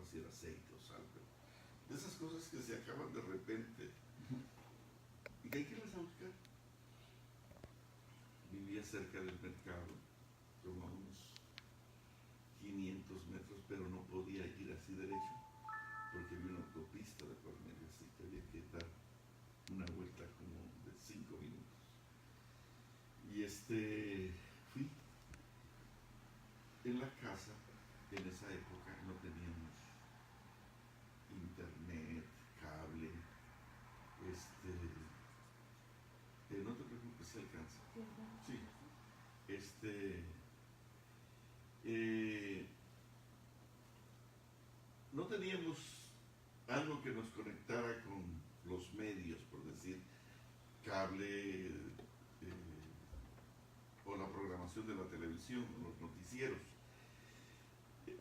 si era aceite o sal, pero de esas cosas que se acaban de repente y que hay que irlas a buscar. Vivía cerca del mercado, como a unos 500 metros, pero no podía ir así derecho porque había una autopista de por medio, así que había que dar una vuelta como de 5 minutos. Y fui en la casa. En esa época no teníamos internet, cable, no te preocupes, se alcanza. Sí. No teníamos algo que nos conectara con los medios, por decir, cable o la programación de la televisión, o los noticieros.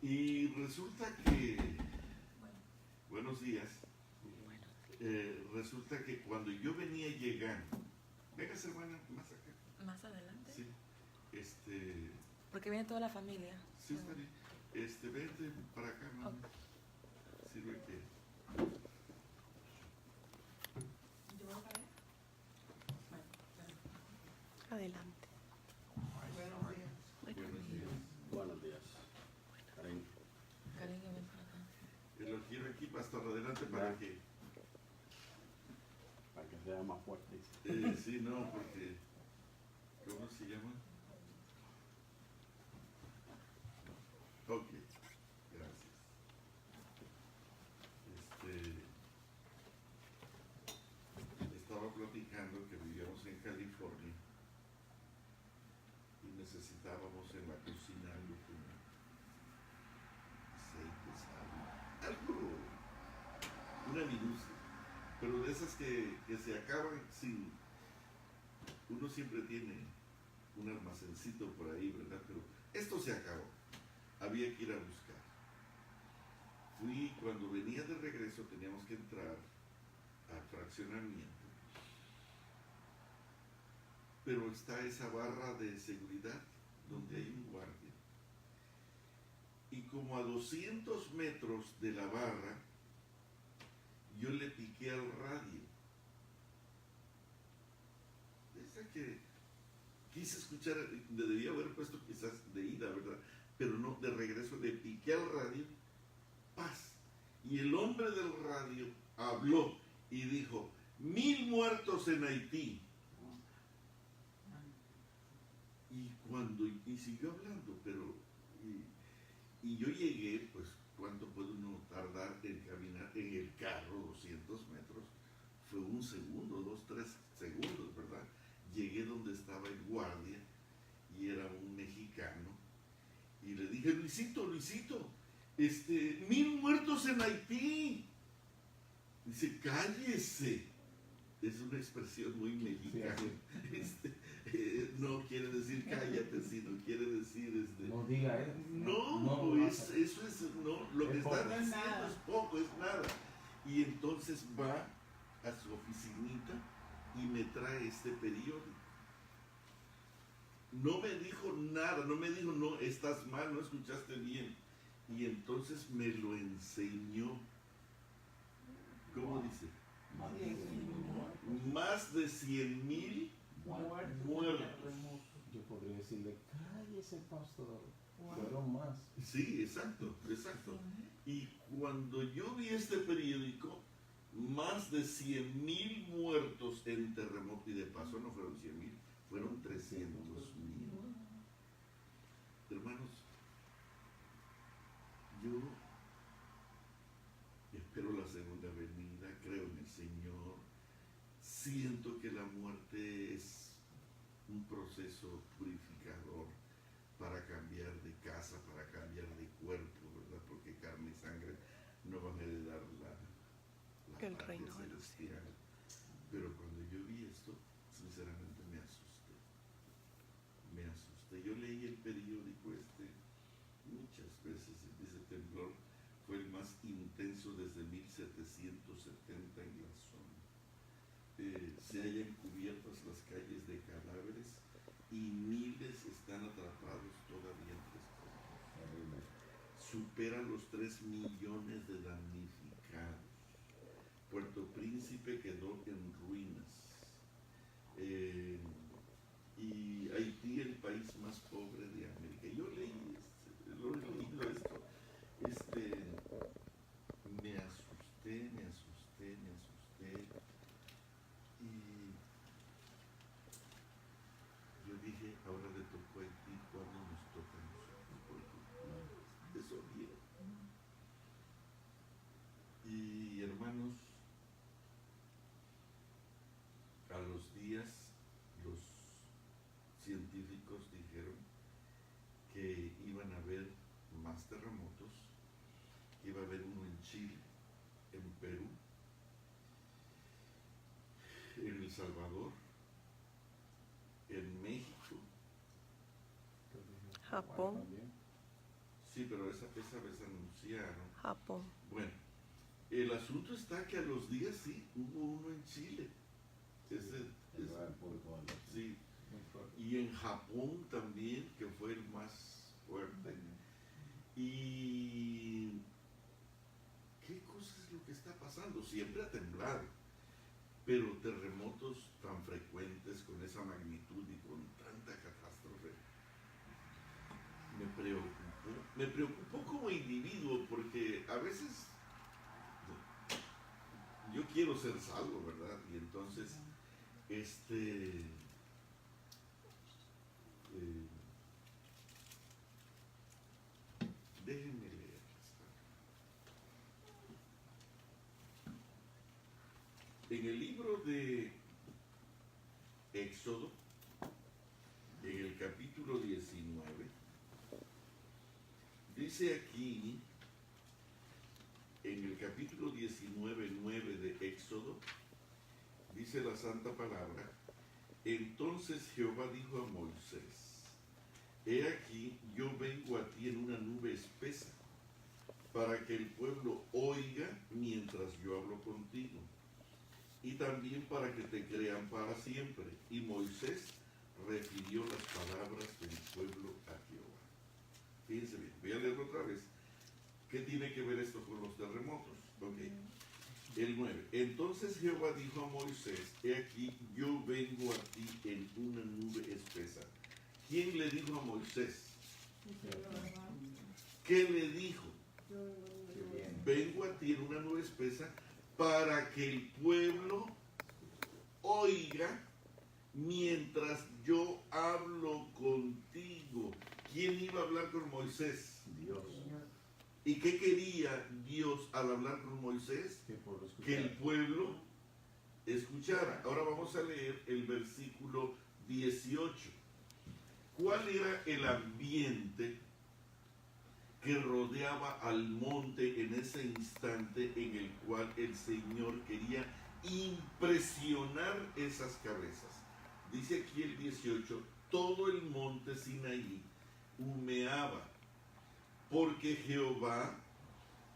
Y resulta que, buenos días, resulta que cuando yo venía llegando, véngase hermana, más acá. Más adelante. Sí. Porque viene toda la familia. Sí, está bien. Vente para acá, mamá. Okay. Sirve que. ¿Yo voy para allá? Bueno, adelante. Buenos días. Buenos días. Karen. Karen, ven para acá. Lo quiero aquí, pastor, adelante para que. Para que sea más fuerte. Sí, no, porque. ¿Cómo se llama? Ok, gracias. Estaba platicando que vivíamos en California y necesitábamos en la cocina algo como aceite, sal, algo, una minucia, pero de esas que se acaban sin. Uno siempre tiene un almacencito por ahí, ¿verdad? Pero esto se acabó. Había que ir a buscar. Cuando venía de regreso teníamos que entrar a fraccionamiento. Pero está esa barra de seguridad donde hay un guardia. Y como a 200 metros de la barra, yo le piqué al radio. Esa que quise escuchar, debía haber puesto quizás de ida, ¿verdad? Pero no, de regreso le piqué al radio, paz. Y el hombre del radio habló y dijo, 1000 muertos en Haití. Y siguió hablando, pero, y yo llegué, pues, ¿cuánto puede uno tardar en caminar en el carro 200 metros? Fue 1 segundo, 2, 3 segundos, ¿verdad? Llegué donde estaba el guardia y era un mexicano y le dije, Luisito, 1000 muertos en Haití. Dice, cállese. Es una expresión muy mexicana. No quiere decir cállate, sino quiere decir no diga eso. No, eso es no, lo que está diciendo es poco, es nada. Y entonces va a su oficinita y me trae este periódico. No me dijo nada, no me dijo, no, estás mal, no escuchaste bien. Y entonces me lo enseñó. ¿Cómo dice? Más de 100,000 muertos. Yo podría decirle, cállese, pastor. Fueron más. Sí, exacto. Y cuando yo vi este periódico, más de 100,000 muertos en terremoto, y de paso no fueron 100,000, fueron 300,000. Hermanos, yo espero la segunda venida, creo en el Señor, siento que la muerte es un proceso purificador para cambiar de casa, para cambiar de cuerpo, ¿verdad? Porque carne y sangre no van a heredar la patria celestial. Pero cuando yo vi esto, sinceramente me asusté. Yo leí el periódico muchas veces. Ese temblor fue el más intenso desde 1770 en la zona. Se hallan cubiertas las calles de cadáveres y miles están atrapados todavía entre escombros. supera los 3 millones de damnificados. Puerto Príncipe quedó en ruinas. Y Haití, el país más pobre de América. Yo leí, lo he leído esto, me asusté. Y yo dije, ahora le tocó a Haití, ¿cuándo nos toca a nosotros? Porque eso viene. Y hermanos, a los días los científicos dijeron que iban a haber más terremotos, que iba a haber uno en Chile, en Perú, en El Salvador, en México, Japón. sí, pero esa vez anunciaron. Japón. Bueno, el asunto está que a los días sí, hubo uno en Chile. Sí. Y en Japón también, que fue el más fuerte. Y ¿qué cosa es lo que está pasando? Siempre ha temblado, pero terremotos tan frecuentes con esa magnitud y con tanta catástrofe me preocupó como individuo, porque a veces yo quiero ser salvo, ¿verdad? Y entonces déjenme leer en el libro de Éxodo, en el capítulo 19, dice aquí, en el capítulo 19:9 de Éxodo, dice la santa palabra: entonces Jehová dijo a Moisés, he aquí, yo vengo a ti en una nube espesa, para que el pueblo oiga mientras yo hablo contigo, y también para que te crean para siempre. Y Moisés refirió las palabras del pueblo a Jehová. Fíjense bien, voy a leerlo otra vez. ¿Qué tiene que ver esto con los terremotos? Ok. El 9. Entonces Jehová dijo a Moisés, he aquí, yo vengo a ti en una nube espesa. ¿Quién le dijo a Moisés? ¿Qué le dijo? Vengo a ti en una nube espesa para que el pueblo oiga mientras yo hablo contigo. ¿Quién iba a hablar con Moisés? Dios. ¿Y qué quería Dios al hablar con Moisés? Que el pueblo escuchara. Ahora vamos a leer el versículo 18. ¿Cuál era el ambiente que rodeaba al monte en ese instante en el cual el Señor quería impresionar esas cabezas? Dice aquí el 18, todo el monte Sinaí humeaba, porque Jehová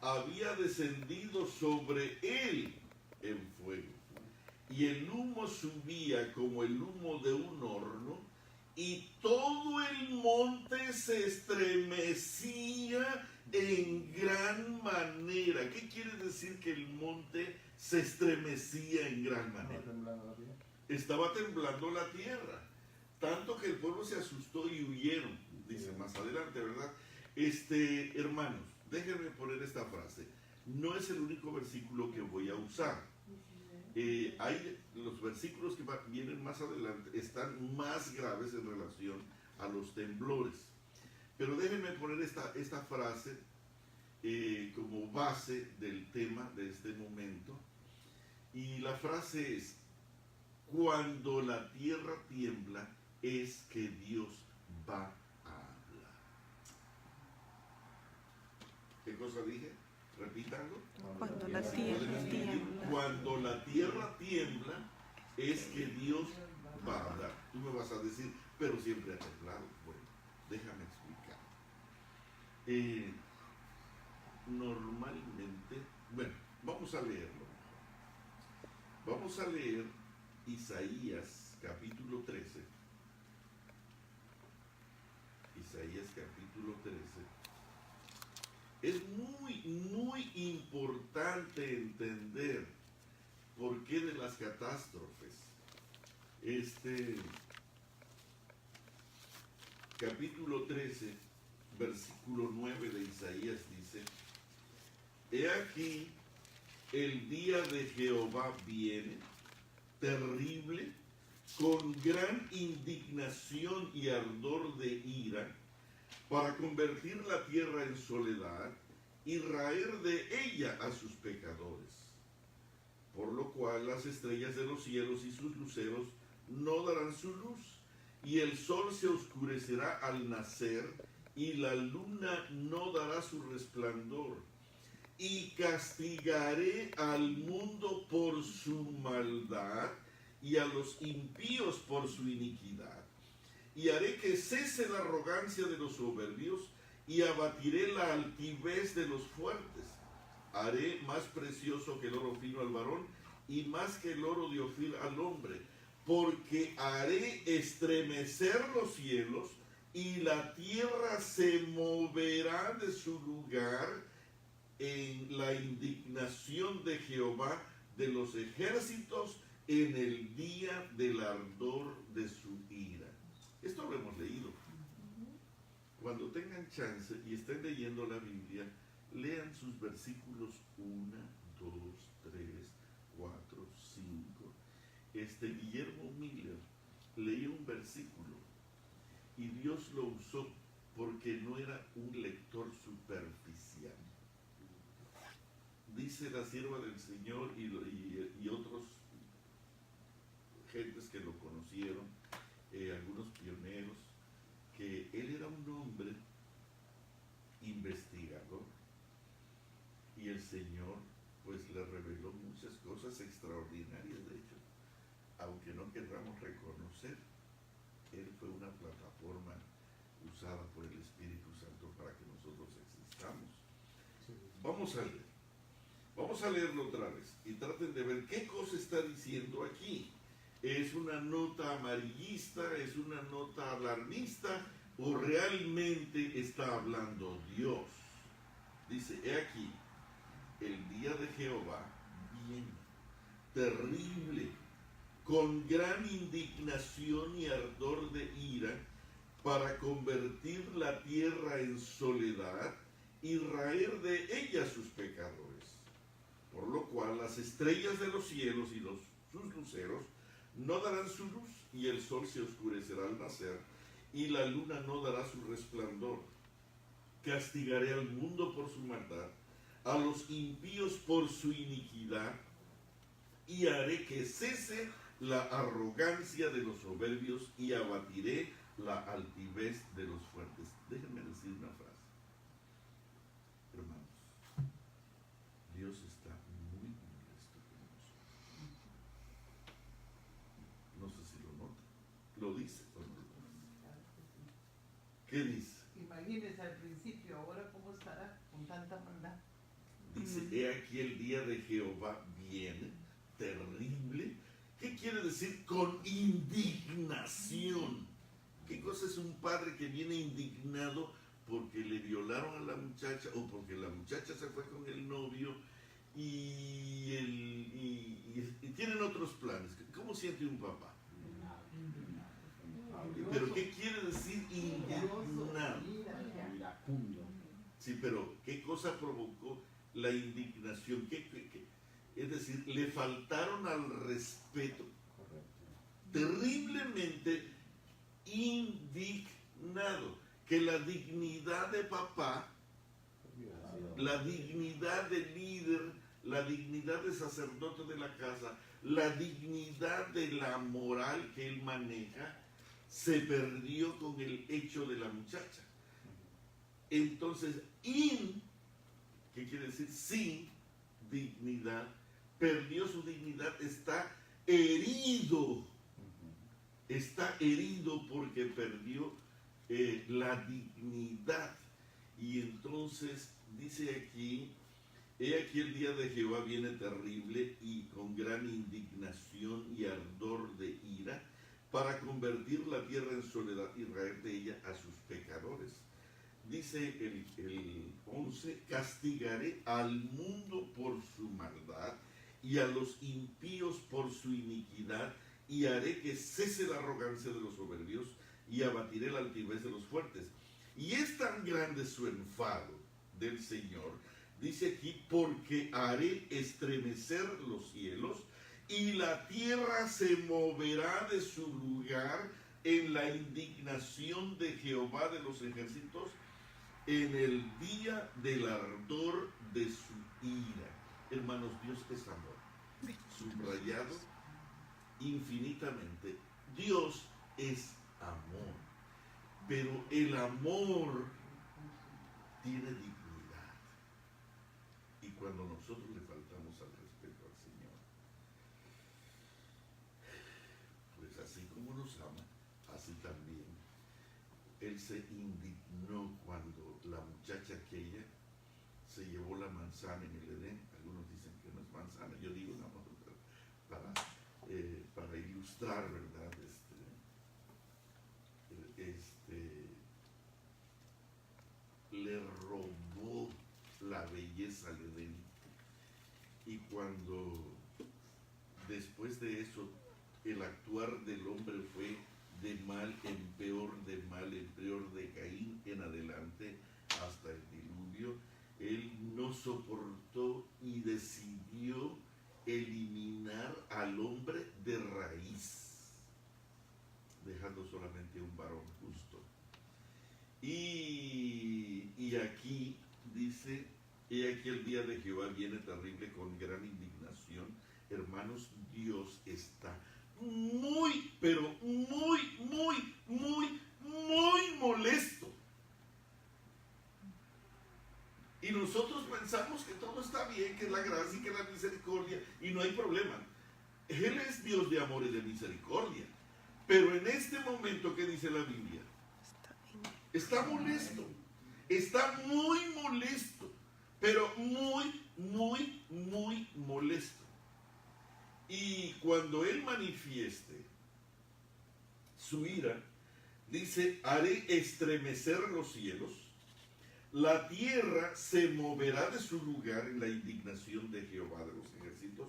había descendido sobre él en fuego, y el humo subía como el humo de un horno, y todo el monte se estremecía en gran manera. ¿Qué quiere decir que el monte se estremecía en gran manera? Estaba temblando la tierra, tanto que el pueblo se asustó y huyeron. Dice más adelante, ¿verdad? Hermanos, déjenme poner esta frase. No es el único versículo que voy a usar. Hay los versículos que vienen más adelante, están más graves en relación a los temblores. Pero déjenme poner esta frase como base del tema de este momento. Y la frase es: cuando la tierra tiembla, es que Dios va a hablar. ¿Qué cosa dije? Repítanlo. Cuando la tierra tiembla. Cuando la tierra tiembla, es que Dios va a hablar. Tú me vas a decir, pero siempre ha temblado. Bueno, déjame explicar. Normalmente, bueno, vamos a leerlo. Vamos a leer Isaías capítulo 13. Isaías capítulo 13. Es muy importante entender por qué de las catástrofes. Capítulo 13, versículo 9 de Isaías dice: He aquí, el día de Jehová viene, terrible, con gran indignación y ardor de ira, para convertir la tierra en soledad y raer de ella a sus pecadores. Por lo cual las estrellas de los cielos y sus luceros no darán su luz, y el sol se oscurecerá al nacer, y la luna no dará su resplandor. Y castigaré al mundo por su maldad, y a los impíos por su iniquidad. Y haré que cese la arrogancia de los soberbios, y abatiré la altivez de los fuertes. Haré más precioso que el oro fino al varón, y más que el oro de Ofir al hombre, porque haré estremecer los cielos, y la tierra se moverá de su lugar en la indignación de Jehová de los ejércitos, en el día del ardor de su ira. Esto lo hemos leído. Cuando tengan chance y estén leyendo la Biblia, lean sus versículos 1, 2, 3, 4, 5. Guillermo Miller leía un versículo y Dios lo usó porque no era un lector superficial. Dice la sierva del Señor y otros gentes que lo conocieron, algunos pioneros, que él era un hombre investigador, y el Señor pues le reveló muchas cosas extraordinarias. De hecho, aunque no queramos reconocer, él fue una plataforma usada por el Espíritu Santo para que nosotros existamos. Vamos a leerlo otra vez y traten de ver qué cosa está diciendo aquí. ¿Es una nota amarillista? ¿Es una nota alarmista? ¿O realmente está hablando Dios? Dice: he aquí, el día de Jehová viene, terrible, con gran indignación y ardor de ira, para convertir la tierra en soledad y raer de ella sus pecadores. Por lo cual las estrellas de los cielos y sus luceros no darán su luz, y el sol se oscurecerá al nacer, y la luna no dará su resplandor. Castigaré al mundo por su maldad, a los impíos por su iniquidad, y haré que cese la arrogancia de los soberbios, y abatiré la altivez de los fuertes. Déjenme decir una frase. Hermanos, Dios está muy molesto con nosotros. No sé si lo nota. ¿Lo dice o no lo dice? ¿Qué dice? Imagínense al principio, ahora cómo estará con tanta maldad. Dice: he aquí, el día de Jehová viene, terrible. ¿Qué quiere decir con indignación? ¿Qué cosa es un padre que viene indignado porque le violaron a la muchacha, o porque la muchacha se fue con el novio y tienen otros planes? ¿Cómo siente un papá? ¿Pero qué quiere decir indignado? Iracundo. Sí, pero ¿qué cosa provocó la indignación? Es decir, le faltaron al respeto. Correcto. Terriblemente indignado. Que la dignidad de papá, la dignidad de líder, la dignidad de sacerdote de la casa, la dignidad de la moral que él maneja, se perdió con el hecho de la muchacha. Entonces, ¿qué quiere decir? Sin dignidad, perdió su dignidad, está herido. Está herido porque perdió la dignidad. Y entonces dice aquí: he aquí, el día de Jehová viene terrible y con gran indignación y ardor de ira, para convertir la tierra en soledad y raer de ella a sus pecadores. dice el 11, castigaré al mundo por su maldad y a los impíos por su iniquidad, y haré que cese la arrogancia de los soberbios y abatiré la altivez de los fuertes. Y es tan grande su enfado del Señor, dice aquí, porque haré estremecer los cielos y la tierra se moverá de su lugar en la indignación de Jehová de los ejércitos, en el día del ardor de su ira. Hermanos, Dios es amor. Subrayado infinitamente. Dios es amor. Pero el amor tiene dignidad. Y cuando nosotros le faltamos al respeto al Señor, pues así como nos ama, así también Él se indignó cuando la muchacha aquella se llevó la manzana en el Edén. Algunos dicen que no es manzana, yo digo nada más para ilustrar, ¿verdad? Le robó la belleza al Edén. Y cuando después de eso el actuar del hombre fue de mal en peor, de mal en peor, de Caín en adelante hasta el diluvio, él no soportó y decidió eliminar al hombre de raíz, dejando solamente un varón justo. Y aquí dice, he aquí el día de Jehová viene terrible con gran indignación. Hermanos, Dios está muy, pero muy molesto. Y nosotros pensamos que todo está bien, que es la gracia y que la misericordia, y no hay problema. Él es Dios de amor y de misericordia. Pero en este momento, ¿qué dice la Biblia? Está molesto. Está muy molesto. Pero muy molesto. Y cuando Él manifieste su ira, dice, haré estremecer los cielos, la tierra se moverá de su lugar en la indignación de Jehová de los ejércitos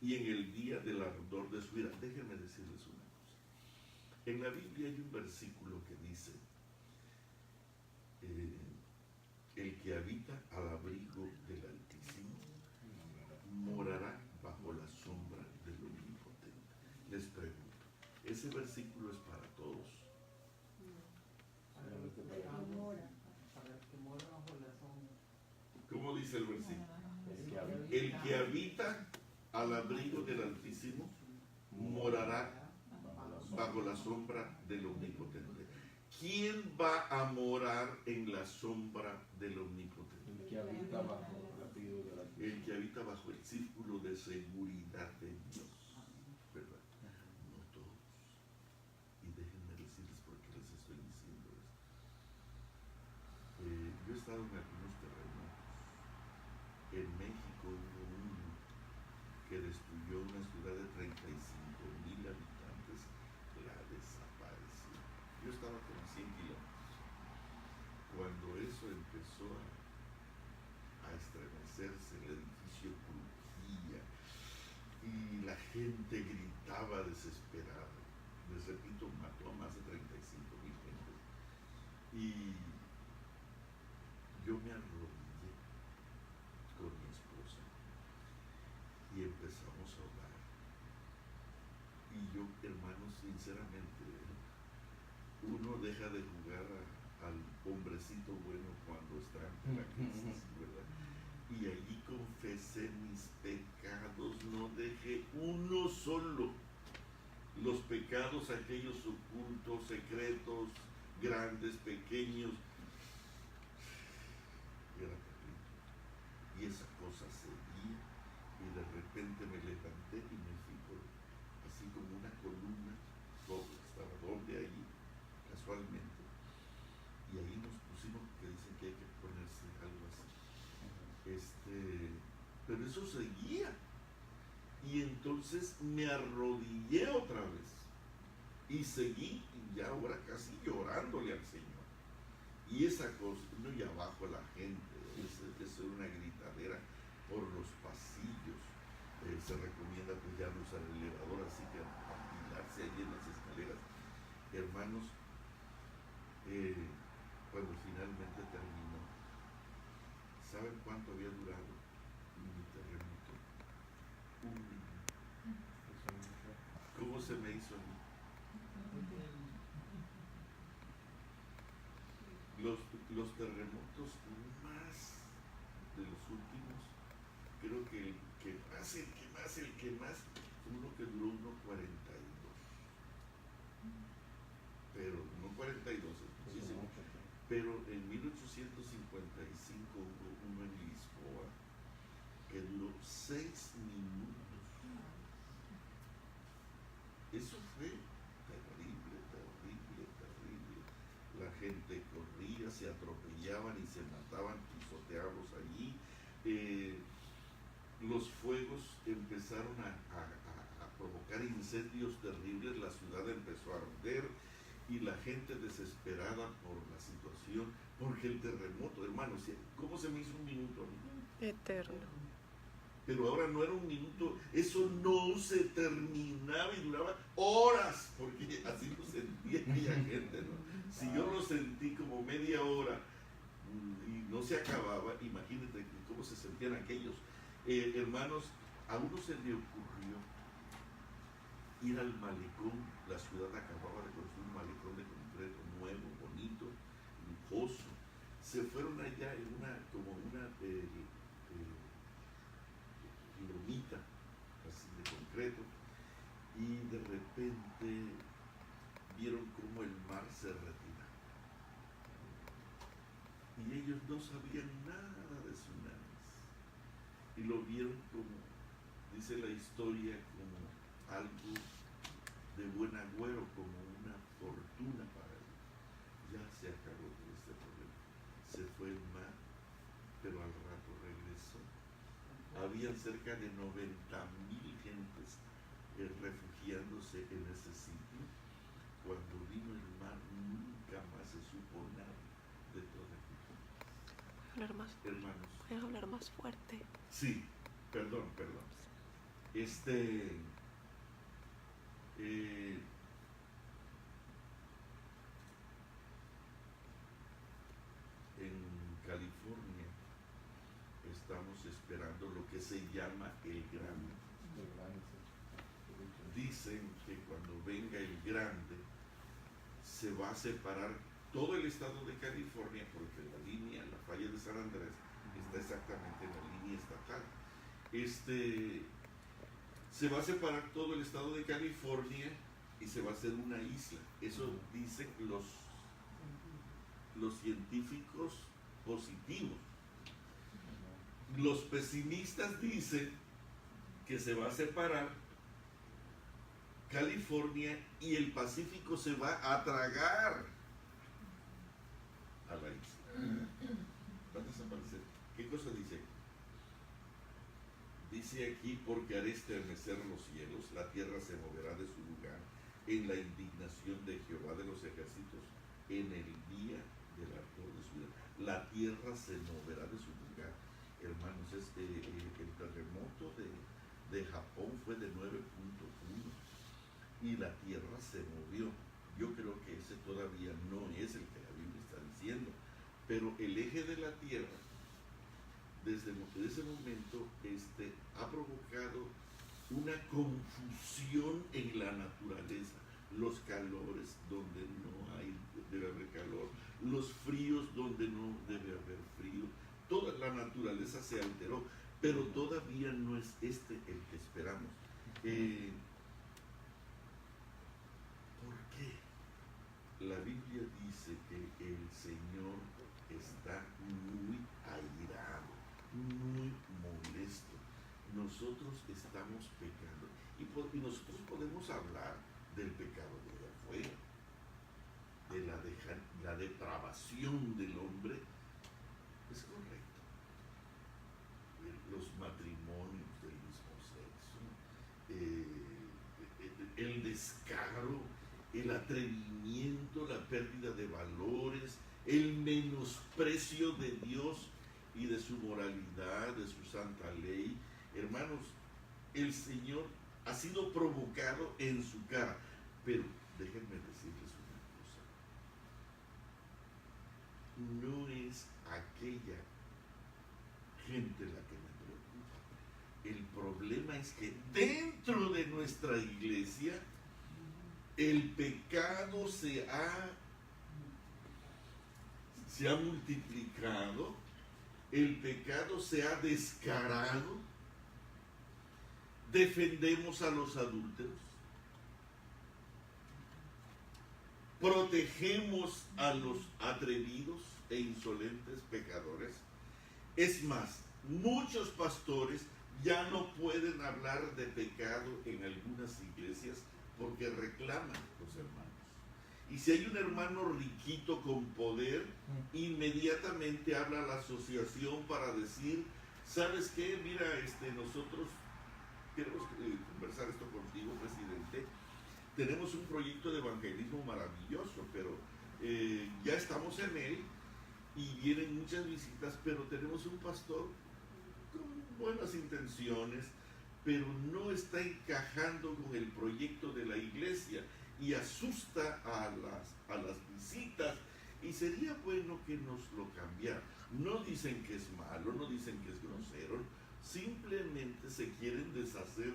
y en el día del ardor de su ira. Déjenme decirles una cosa. En la Biblia hay un versículo que dice, el que habita al abrigo del Altísimo morará bajo la sombra del Omnipotente. Les pregunto, ¿ese versículo es para todos? ¿Cómo dice el versículo? El que habita al abrigo del Altísimo morará bajo la sombra del Omnipotente. ¿Quién va a morar en la sombra del Omnipotente? El que habita bajo el abrigo del Altísimo. El que habita bajo el círculo de seguridad de Dios, ¿verdad? No todos. Y déjenme decirles por qué les estoy diciendo esto. Yo he estado en algunos terremotos. En México hubo uno que destruyó una ciudad de 35,000 habitantes, la desapareció. Yo estaba como a 100 kilómetros. Cuando eso empezó a estremecerse, el edificio crujía y la gente gritaba desesperada. Les repito, mató a más de 35,000 gentes. Y yo me arrodillé con mi esposa y empezamos a orar. Y yo, hermanos, sinceramente, uno deja de jugar al hombrecito bueno cuando está en la crisis, ¿verdad? Y allí confesé mis pecados, no dejé uno solo. Los pecados, aquellos ocultos, secretos, grandes, pequeños. Era terrible. Y esa cosa seguía, y de repente me levanté y me fui por, así como una columna, doble, estaba doble ahí, casualmente. Y ahí nos pusimos, que dicen que hay que ponerse algo así. Pero eso seguía. Y entonces me arrodillé otra vez. Y seguí, y ya ahora casi llorándole al Señor. Y esa cosa, no, y abajo la gente, es una gritadera por los pasillos. Se recomienda pues ya no usar el elevador, así que apilarse allí en las escaleras. Hermanos, cuando finalmente terminó, ¿saben cuánto había durado mi terremoto? Un minuto. ¿Cómo se me hizo a mí? Los terremotos más de los últimos, creo que el que más, uno que duró 1.42. Pero no 42, muchísimo. Pero en 1855 hubo uno en Lisboa que duró 6 minutos. Eso fue terrible. La gente corría, se atropellaban y se mataban, pisoteados allí. Los fuegos empezaron a provocar incendios terribles, la ciudad empezó a arder y la gente desesperada por la situación, porque el terremoto, hermanos, ¿cómo se me hizo un minuto? Eterno. Pero ahora no era un minuto, eso no se terminaba y duraba horas, porque así lo sentía aquella gente, ¿no? Si yo lo sentí como media hora y no se acababa, imagínate cómo se sentían aquellos. Hermanos, a uno se le ocurrió ir al malecón. La ciudad acababa de construir un malecón de concreto nuevo, bonito, lujoso. Se fueron allá en una lomita así de concreto, y de repente vieron cómo el mar se retiraba y ellos no sabían nada de tsunamis y lo vieron como, dice la historia, como algo de buen agüero, como una fortuna para ellos. Ya se acabó todo este problema, se fue el mar, pero al rato regresó. Habían cerca de 90,000 gentes refugiándose en ese sitio. Cuando vino el mar, nunca más se supo nada de todo aquello. Hermanos, ¿puedes hablar más fuerte? Sí, perdón. En California estamos esperando lo que se llama el grande. Dicen que cuando venga el grande se va a separar todo el estado de California, porque la falla de San Andrés está exactamente en la línea estatal. Se va a separar todo el estado de California y se va a hacer una isla. Eso dicen los científicos positivos. Los pesimistas dicen que se va a separar California y el Pacífico se va a tragar a la isla. Va a desaparecer. ¿Qué cosa dice? Dice aquí: porque haré estremecer los cielos, la tierra se moverá de su lugar en la indignación de Jehová de los ejércitos, en el día del ardor de su ira. La tierra se moverá de su lugar. Hermanos, el terremoto de Japón fue de 9.1 y la tierra se movió. Yo creo que ese todavía no es el que la Biblia está diciendo, pero el eje de la tierra desde ese momento ha provocado una confusión en la naturaleza. Los calores donde no debe haber calor, los fríos donde no debe haber frío. Toda la naturaleza se alteró, pero todavía no es el que esperamos. ¿Por qué? La Biblia dice que el Señor está muy airado, muy molesto. Nosotros estamos pecando y nosotros podemos hablar del pecado de afuera, de la depravación del hombre. Es correcto. Los matrimonios del mismo sexo, el descaro, el atrevimiento, la pérdida de valores, el menosprecio de Dios y de su moralidad, de su santa ley. Hermanos, el Señor ha sido provocado en su cara. Pero déjenme decirles una cosa. No es aquella gente la que me preocupa. El problema es que dentro de nuestra iglesia el pecado se ha multiplicado, el pecado se ha descarado. Defendemos a los adúlteros, protegemos a los atrevidos e insolentes pecadores. Es más, muchos pastores ya no pueden hablar de pecado en algunas iglesias porque reclaman los hermanos. Y si hay un hermano riquito con poder, inmediatamente habla a la asociación para decir, ¿sabes qué? Mira, nosotros queremos conversar esto contigo, presidente. Tenemos un proyecto de evangelismo maravilloso, pero ya estamos en él y vienen muchas visitas, pero tenemos un pastor con buenas intenciones, pero no está encajando con el proyecto de la iglesia y asusta a las visitas, y sería bueno que nos lo cambiaran. No dicen que es malo, no dicen que es grosero, simplemente se quieren deshacer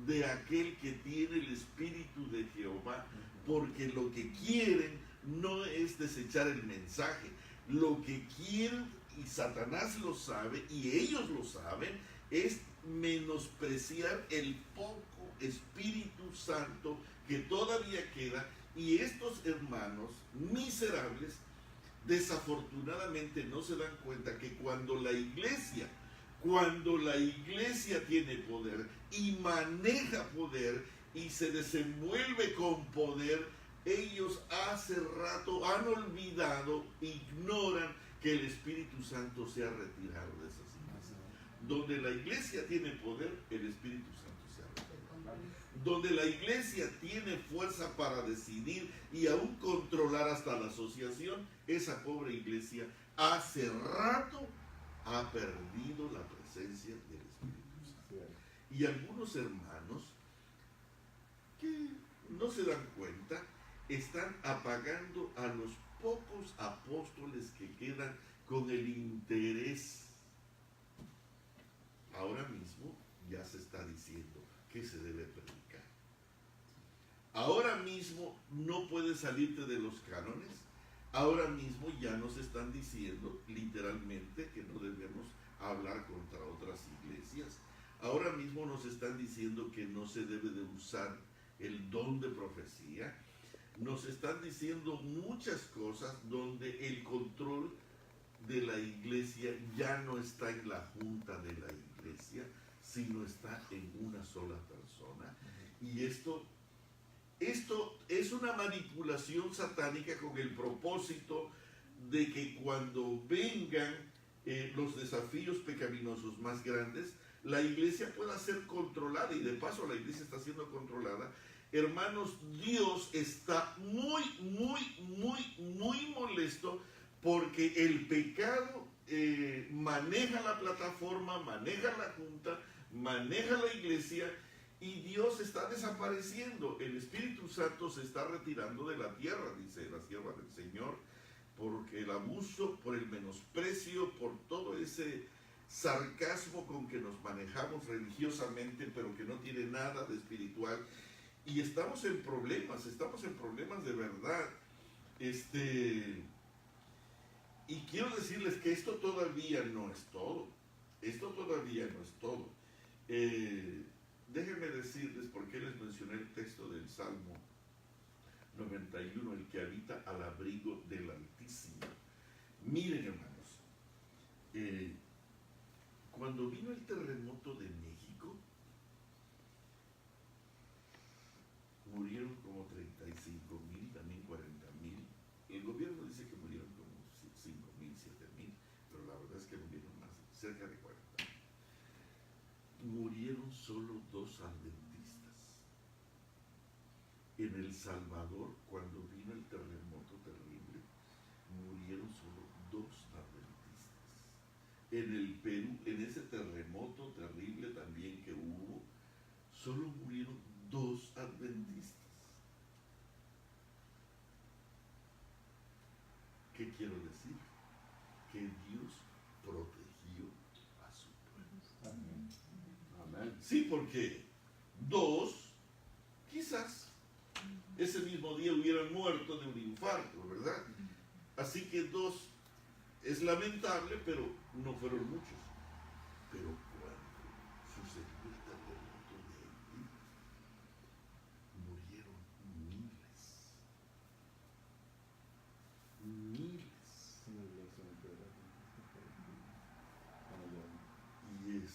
de aquel que tiene el Espíritu de Jehová, porque lo que quieren no es desechar el mensaje, lo que quieren, y Satanás lo sabe y ellos lo saben, es menospreciar el poco Espíritu Santo que todavía queda. Y estos hermanos miserables desafortunadamente no se dan cuenta que cuando la iglesia tiene poder y maneja poder y se desenvuelve con poder, ellos hace rato han olvidado, ignoran que el Espíritu Santo se ha retirado de esas iglesias. Donde la iglesia tiene poder, el Espíritu Santo se ha retirado. Donde la iglesia tiene fuerza para decidir y aún controlar hasta la asociación, esa pobre iglesia hace rato ha perdido la presencia del Espíritu Santo. Y algunos hermanos que no se dan cuenta están apagando a los pocos apóstoles que quedan con el interés. Ahora mismo ya se está diciendo que se debe predicar. Ahora mismo no puedes salirte de los cánones. Ahora mismo ya nos están diciendo literalmente que no debemos hablar contra otras iglesias. Ahora mismo nos están diciendo que no se debe de usar el don de profecía. Nos están diciendo muchas cosas donde el control de la iglesia ya no está en la junta de la iglesia, sino está en una sola persona. Y esto es una manipulación satánica con el propósito de que cuando vengan los desafíos pecaminosos más grandes, la iglesia pueda ser controlada, y de paso la iglesia está siendo controlada. Hermanos, Dios está muy molesto porque el pecado maneja la plataforma, maneja la junta, maneja la iglesia, y Dios está desapareciendo. El Espíritu Santo se está retirando de la tierra, dice la sierva del Señor, porque el abuso, por el menosprecio, por todo ese sarcasmo con que nos manejamos religiosamente, pero que no tiene nada de espiritual. Y estamos en problemas de verdad. Y quiero decirles que esto todavía no es todo. Déjenme decirles por qué les mencioné el texto del Salmo 91, el que habita al abrigo del Altísimo. Miren, hermanos, cuando vino el terremoto de México, murieron como 35,000, también 40,000. El gobierno dice que murieron como 5,000, 7,000, pero la verdad es que murieron más, cerca de 40,000. Murieron solo 2 adventistas. En El Salvador, cuando vino el terremoto terrible, murieron solo 2 adventistas. En el Perú, en ese terremoto terrible también que hubo, solo murieron 2 adventistas. ¿Qué quiero decir? Que Dios protegió a su pueblo. Amén. Amén. Sí, porque 2 quizás ese mismo día hubieran muerto de un infarto, ¿verdad? Así que 2 es lamentable, pero no fueron muchos. Pero cuando sucedió el terremoto de Haití, murieron miles. Miles. Una iglesia entera. Y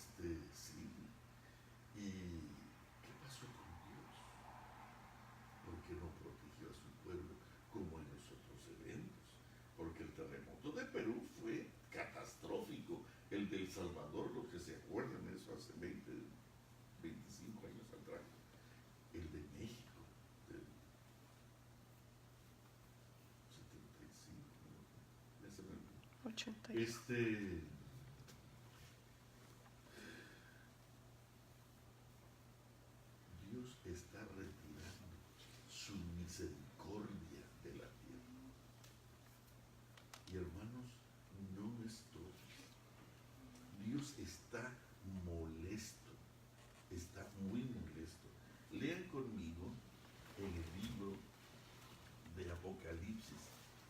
sí. ¿Y qué pasó con Dios? Porque no protegió a su pueblo como en los otros eventos. Porque el terremoto de Perú fue catastrófico. El de El Salvador, los que se acuerdan de eso hace 20, 25 años atrás. El de México, del 75, ¿no? Ya se me olvidó. 80. Dios está retirando su misericordia de la tierra. Y hermanos, no es todo. Dios está molesto, está muy molesto. Lean conmigo en el libro de Apocalipsis.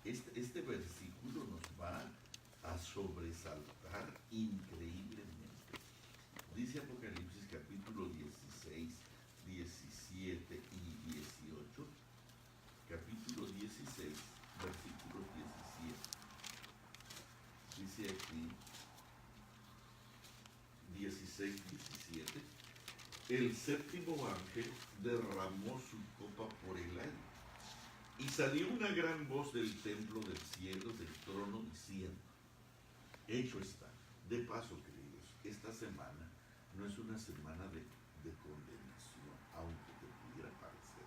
Este versículo nos va a sobresaltar increíblemente. Dice Apocalipsis capítulo 16, 17 y 18, capítulo 16, versículo 17. Dice aquí, 16, 17, el séptimo ángel derramó su copa por el aire, y salió una gran voz del templo del cielo, del trono, diciendo, hecho está. De paso, queridos, esta semana no es una semana de condenación, aunque te pudiera parecer.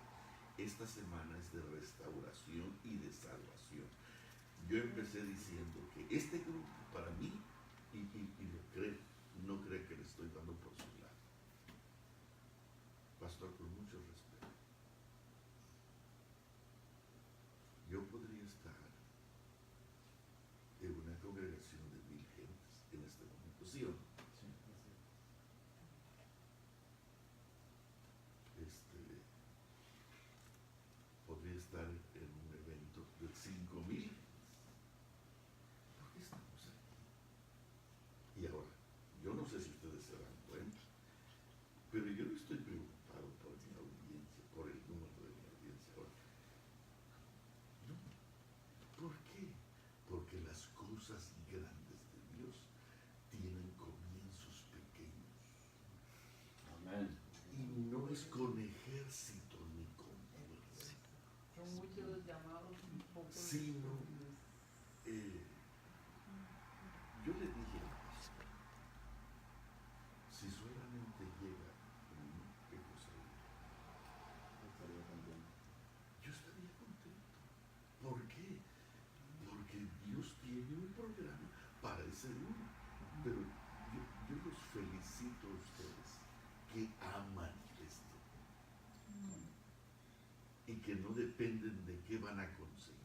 Esta semana es de restauración y de salvación. Yo empecé diciendo que este grupo para mí, y lo creo, no creo que le estoy dando por su lado. Pastor, con mucho respeto, yo podría estar en una congregación de 1000 gentes en este momento, ¿sí o no? Podría estar en un evento de 5000. ¿Por qué estamos aquí? Y ahora, yo no sé si ustedes se dan cuenta, pero yo no estoy preocupado por mi audiencia, por el número de mi audiencia ahora. No. ¿Por qué? Porque las cosas grandes de Dios tienen comienzos pequeños. Amén. Y no es con ejército ni con fuerza, Son muchos los llamados y pocos los sino escogidos. yo le dije al pastor, si solamente llega uno, ¿qué cosa es? Estaría contento. Yo estaría contento. ¿Por qué? Porque Dios tiene un programa para ese uno. Pero yo los felicito a ustedes que aman esto y que no dependen de qué van a conseguir.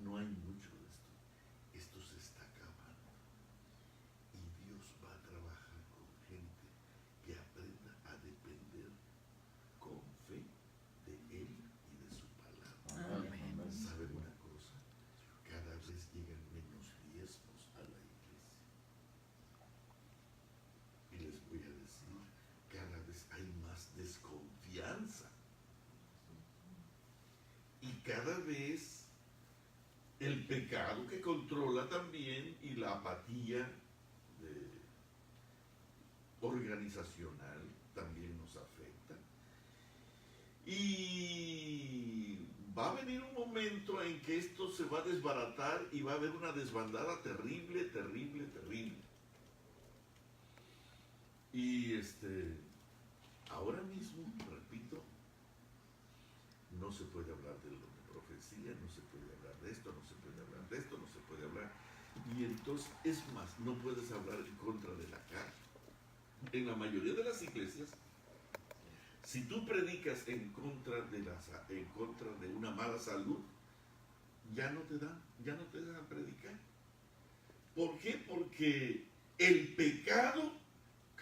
No hay mucho de esto. Esto se está acabando. Y Dios va a trabajar con gente que aprenda a depender con fe de Él y de su palabra. Amén. ¿Saben una cosa? Cada vez llegan menos diezmos a la iglesia. Y les voy a decir, cada vez hay más desconfianza. Y cada vez el pecado que controla también y la apatía organizacional también nos afecta. Y va a venir un momento en que esto se va a desbaratar y va a haber una desbandada terrible, terrible, terrible. Y ahora mismo, repito, no se puede hablar de lo de profecía. profecía, no se puede hablar de esto, no se puede hablar de esto, no se puede hablar. Y entonces, es más, no puedes hablar en contra de la carne. En la mayoría de las iglesias, si tú predicas en contra de una mala salud, ya no te dejan predicar. ¿Por qué? Porque el pecado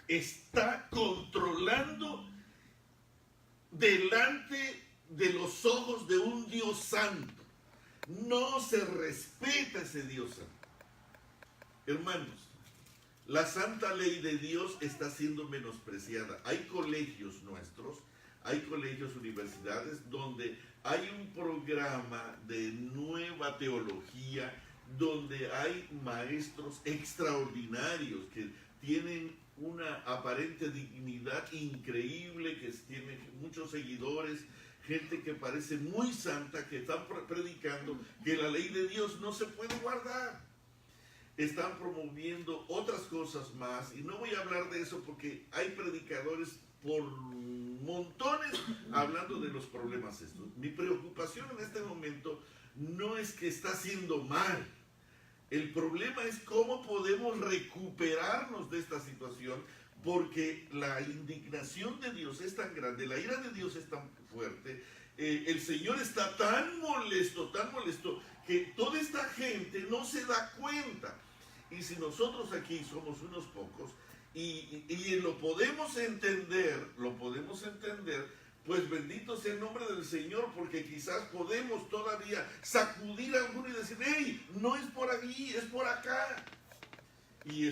está controlando delante de los ojos de un Dios santo. No se respeta ese Dios santo. Hermanos, la santa ley de Dios está siendo menospreciada. Hay colegios nuestros, hay colegios, universidades, donde hay un programa de nueva teología, donde hay maestros extraordinarios que tienen una aparente dignidad increíble, que tienen muchos seguidores, gente que parece muy santa, que están predicando que la ley de Dios no se puede guardar. Están promoviendo otras cosas más, y no voy a hablar de eso porque hay predicadores por montones hablando de los problemas estos. Mi preocupación en este momento no es que está haciendo mal. El problema es cómo podemos recuperarnos de esta situación, porque la indignación de Dios es tan grande, la ira de Dios es tan fuerte, el Señor está tan molesto, que toda esta gente no se da cuenta. Y si nosotros aquí somos unos pocos y lo podemos entender, pues bendito sea el nombre del Señor, porque quizás podemos todavía sacudir a alguno y decir, hey, no es por aquí, es por acá. Y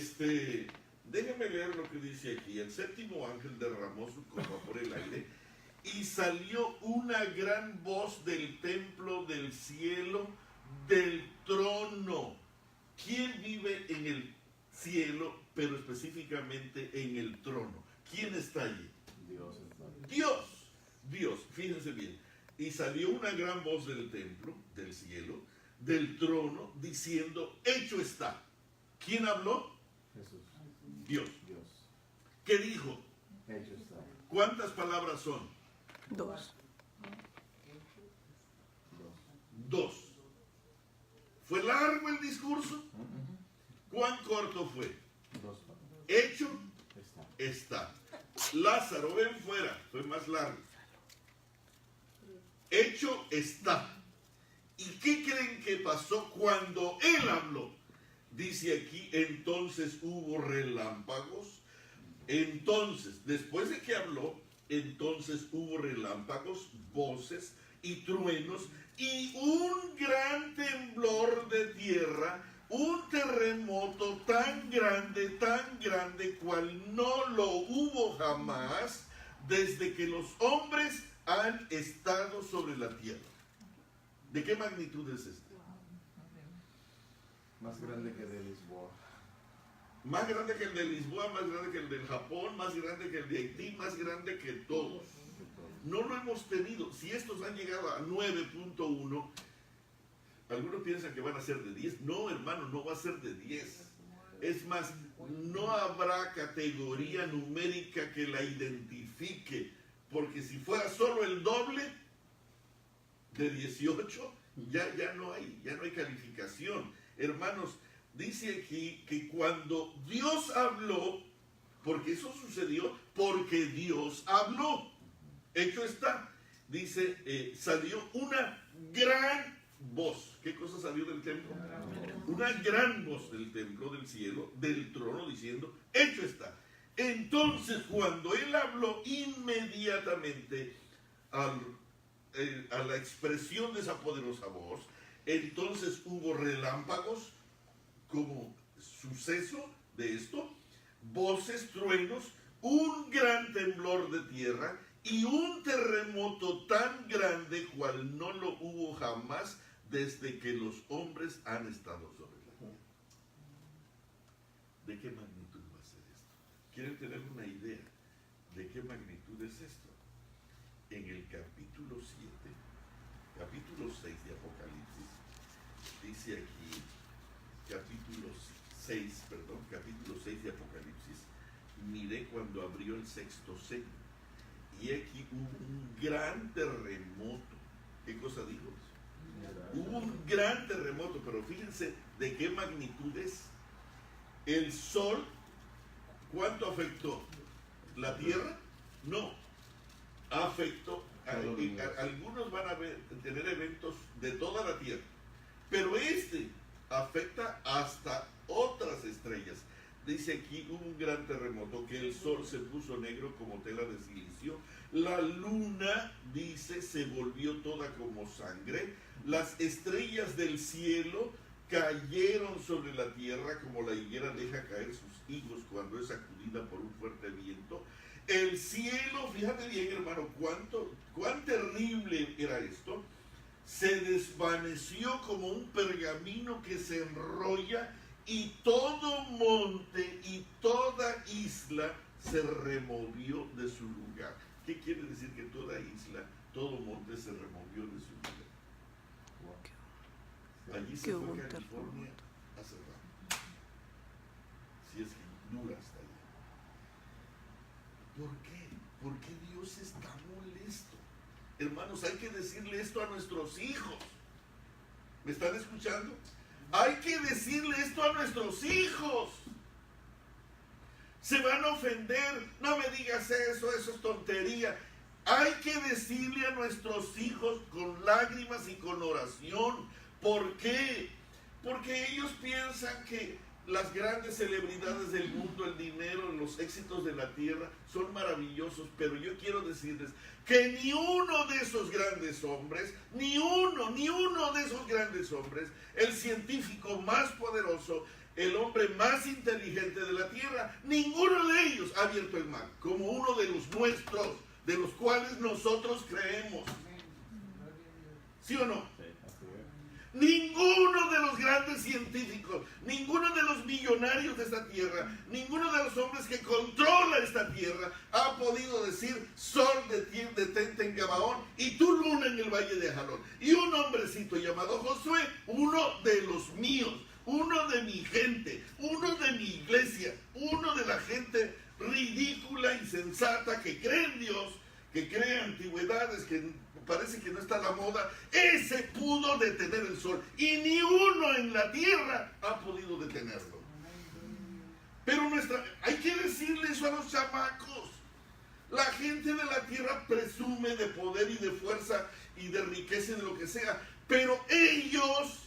déjenme leer lo que dice aquí. El séptimo ángel derramó su copa por el aire y salió una gran voz del templo del cielo, del trono. ¿Quién vive en el cielo, pero específicamente en el trono? ¿Quién está allí? Dios, fíjense bien. Y salió una gran voz del templo, del cielo, del trono, diciendo, hecho está. ¿Quién habló? Jesús. Dios. Dios. ¿Qué dijo? Hecho está. ¿Cuántas palabras son? 2. 2. ¿Fue largo el discurso? ¿Cuán corto fue? 2. Hecho está. Lázaro, ven fuera. Fue más largo. Hecho está. ¿Y qué creen que pasó cuando él habló? Dice aquí, entonces hubo relámpagos. Entonces, después de que habló, entonces hubo relámpagos, voces y truenos y un gran temblor de tierra, un terremoto tan grande, cual no lo hubo jamás desde que los hombres han estado sobre la tierra. ¿De qué magnitud es este? Más grande que el de Lisboa. Más grande que el de Lisboa, más grande que el del Japón, más grande que el de Haití, más grande que todos. No lo hemos tenido. Si estos han llegado a 9.1, algunos piensan que van a ser de 10. No, hermano, no va a ser de 10. Es más, no habrá categoría numérica que la identifique, porque si fuera solo el doble de 18, ya no hay calificación. Hermanos, dice aquí que cuando Dios habló, porque eso sucedió porque Dios habló, hecho está, dice, salió una gran voz. ¿Qué cosa salió del templo? Una gran voz del templo, del cielo, del trono, diciendo, hecho está. Entonces, cuando él habló, inmediatamente a la expresión de esa poderosa voz, entonces hubo relámpagos como suceso de esto, voces, truenos, un gran temblor de tierra y un terremoto tan grande cual no lo hubo jamás desde que los hombres han estado sobre la tierra. ¿De qué magnitud va a ser esto? ¿Quieren tener una idea de qué magnitud es esto? En el capítulo 6 de Apocalipsis, dice aquí, capítulo 6 de Apocalipsis, miré cuando abrió el sexto sello, y aquí hubo un gran terremoto. ¿Qué cosa dijo? Hubo un gran terremoto, pero fíjense de qué magnitud es. El sol, ¿cuánto afectó? ¿La tierra? No. Afectó. Algunos van a tener eventos de toda la tierra, pero este afecta hasta otras estrellas. Dice aquí, hubo un gran terremoto, que el sol se puso negro como tela de silicio, la luna, dice, se volvió toda como sangre, las estrellas del cielo cayeron sobre la tierra como la higuera deja caer sus higos cuando es sacudida por un fuerte viento. El cielo, fíjate bien, hermano, cuán terrible era esto, se desvaneció como un pergamino que se enrolla, y todo monte y toda isla se removió de su lugar. ¿Qué quiere decir que toda isla, todo monte se removió de su lugar? Allí se fue California hace rato. Si es que dura hasta allá. ¿Por qué? Porque Dios está molesto. Hermanos, hay que decirle esto a nuestros hijos. ¿Me están escuchando? Hay que decirle esto a nuestros hijos. Se van a ofender. No me digas eso es tontería. Hay que decirle a nuestros hijos con lágrimas y con oración. ¿Por qué? Porque ellos piensan que las grandes celebridades del mundo, el dinero, los éxitos de la tierra son maravillosos, pero yo quiero decirles que ni uno de esos grandes hombres, ni uno de esos grandes hombres, el científico más poderoso, el hombre más inteligente de la tierra, ninguno de ellos ha abierto el mar, como uno de los nuestros, de los cuales nosotros creemos. ¿Sí o no? Ninguno de los grandes científicos, ninguno de los millonarios de esta tierra, ninguno de los hombres que controla esta tierra ha podido decir: sol detente en Gabaón y tu luna en el valle de Jalón. Y un hombrecito llamado Josué, uno de los míos, uno de mi gente, uno de mi iglesia, uno de la gente ridícula, insensata, que cree en Dios, que cree antigüedades, que parece que no está a la moda, ese pudo detener el sol y ni uno en la tierra ha podido detenerlo. Pero hay que decirle eso a los chamacos. La gente de la tierra presume de poder y de fuerza y de riqueza y de lo que sea, pero ellos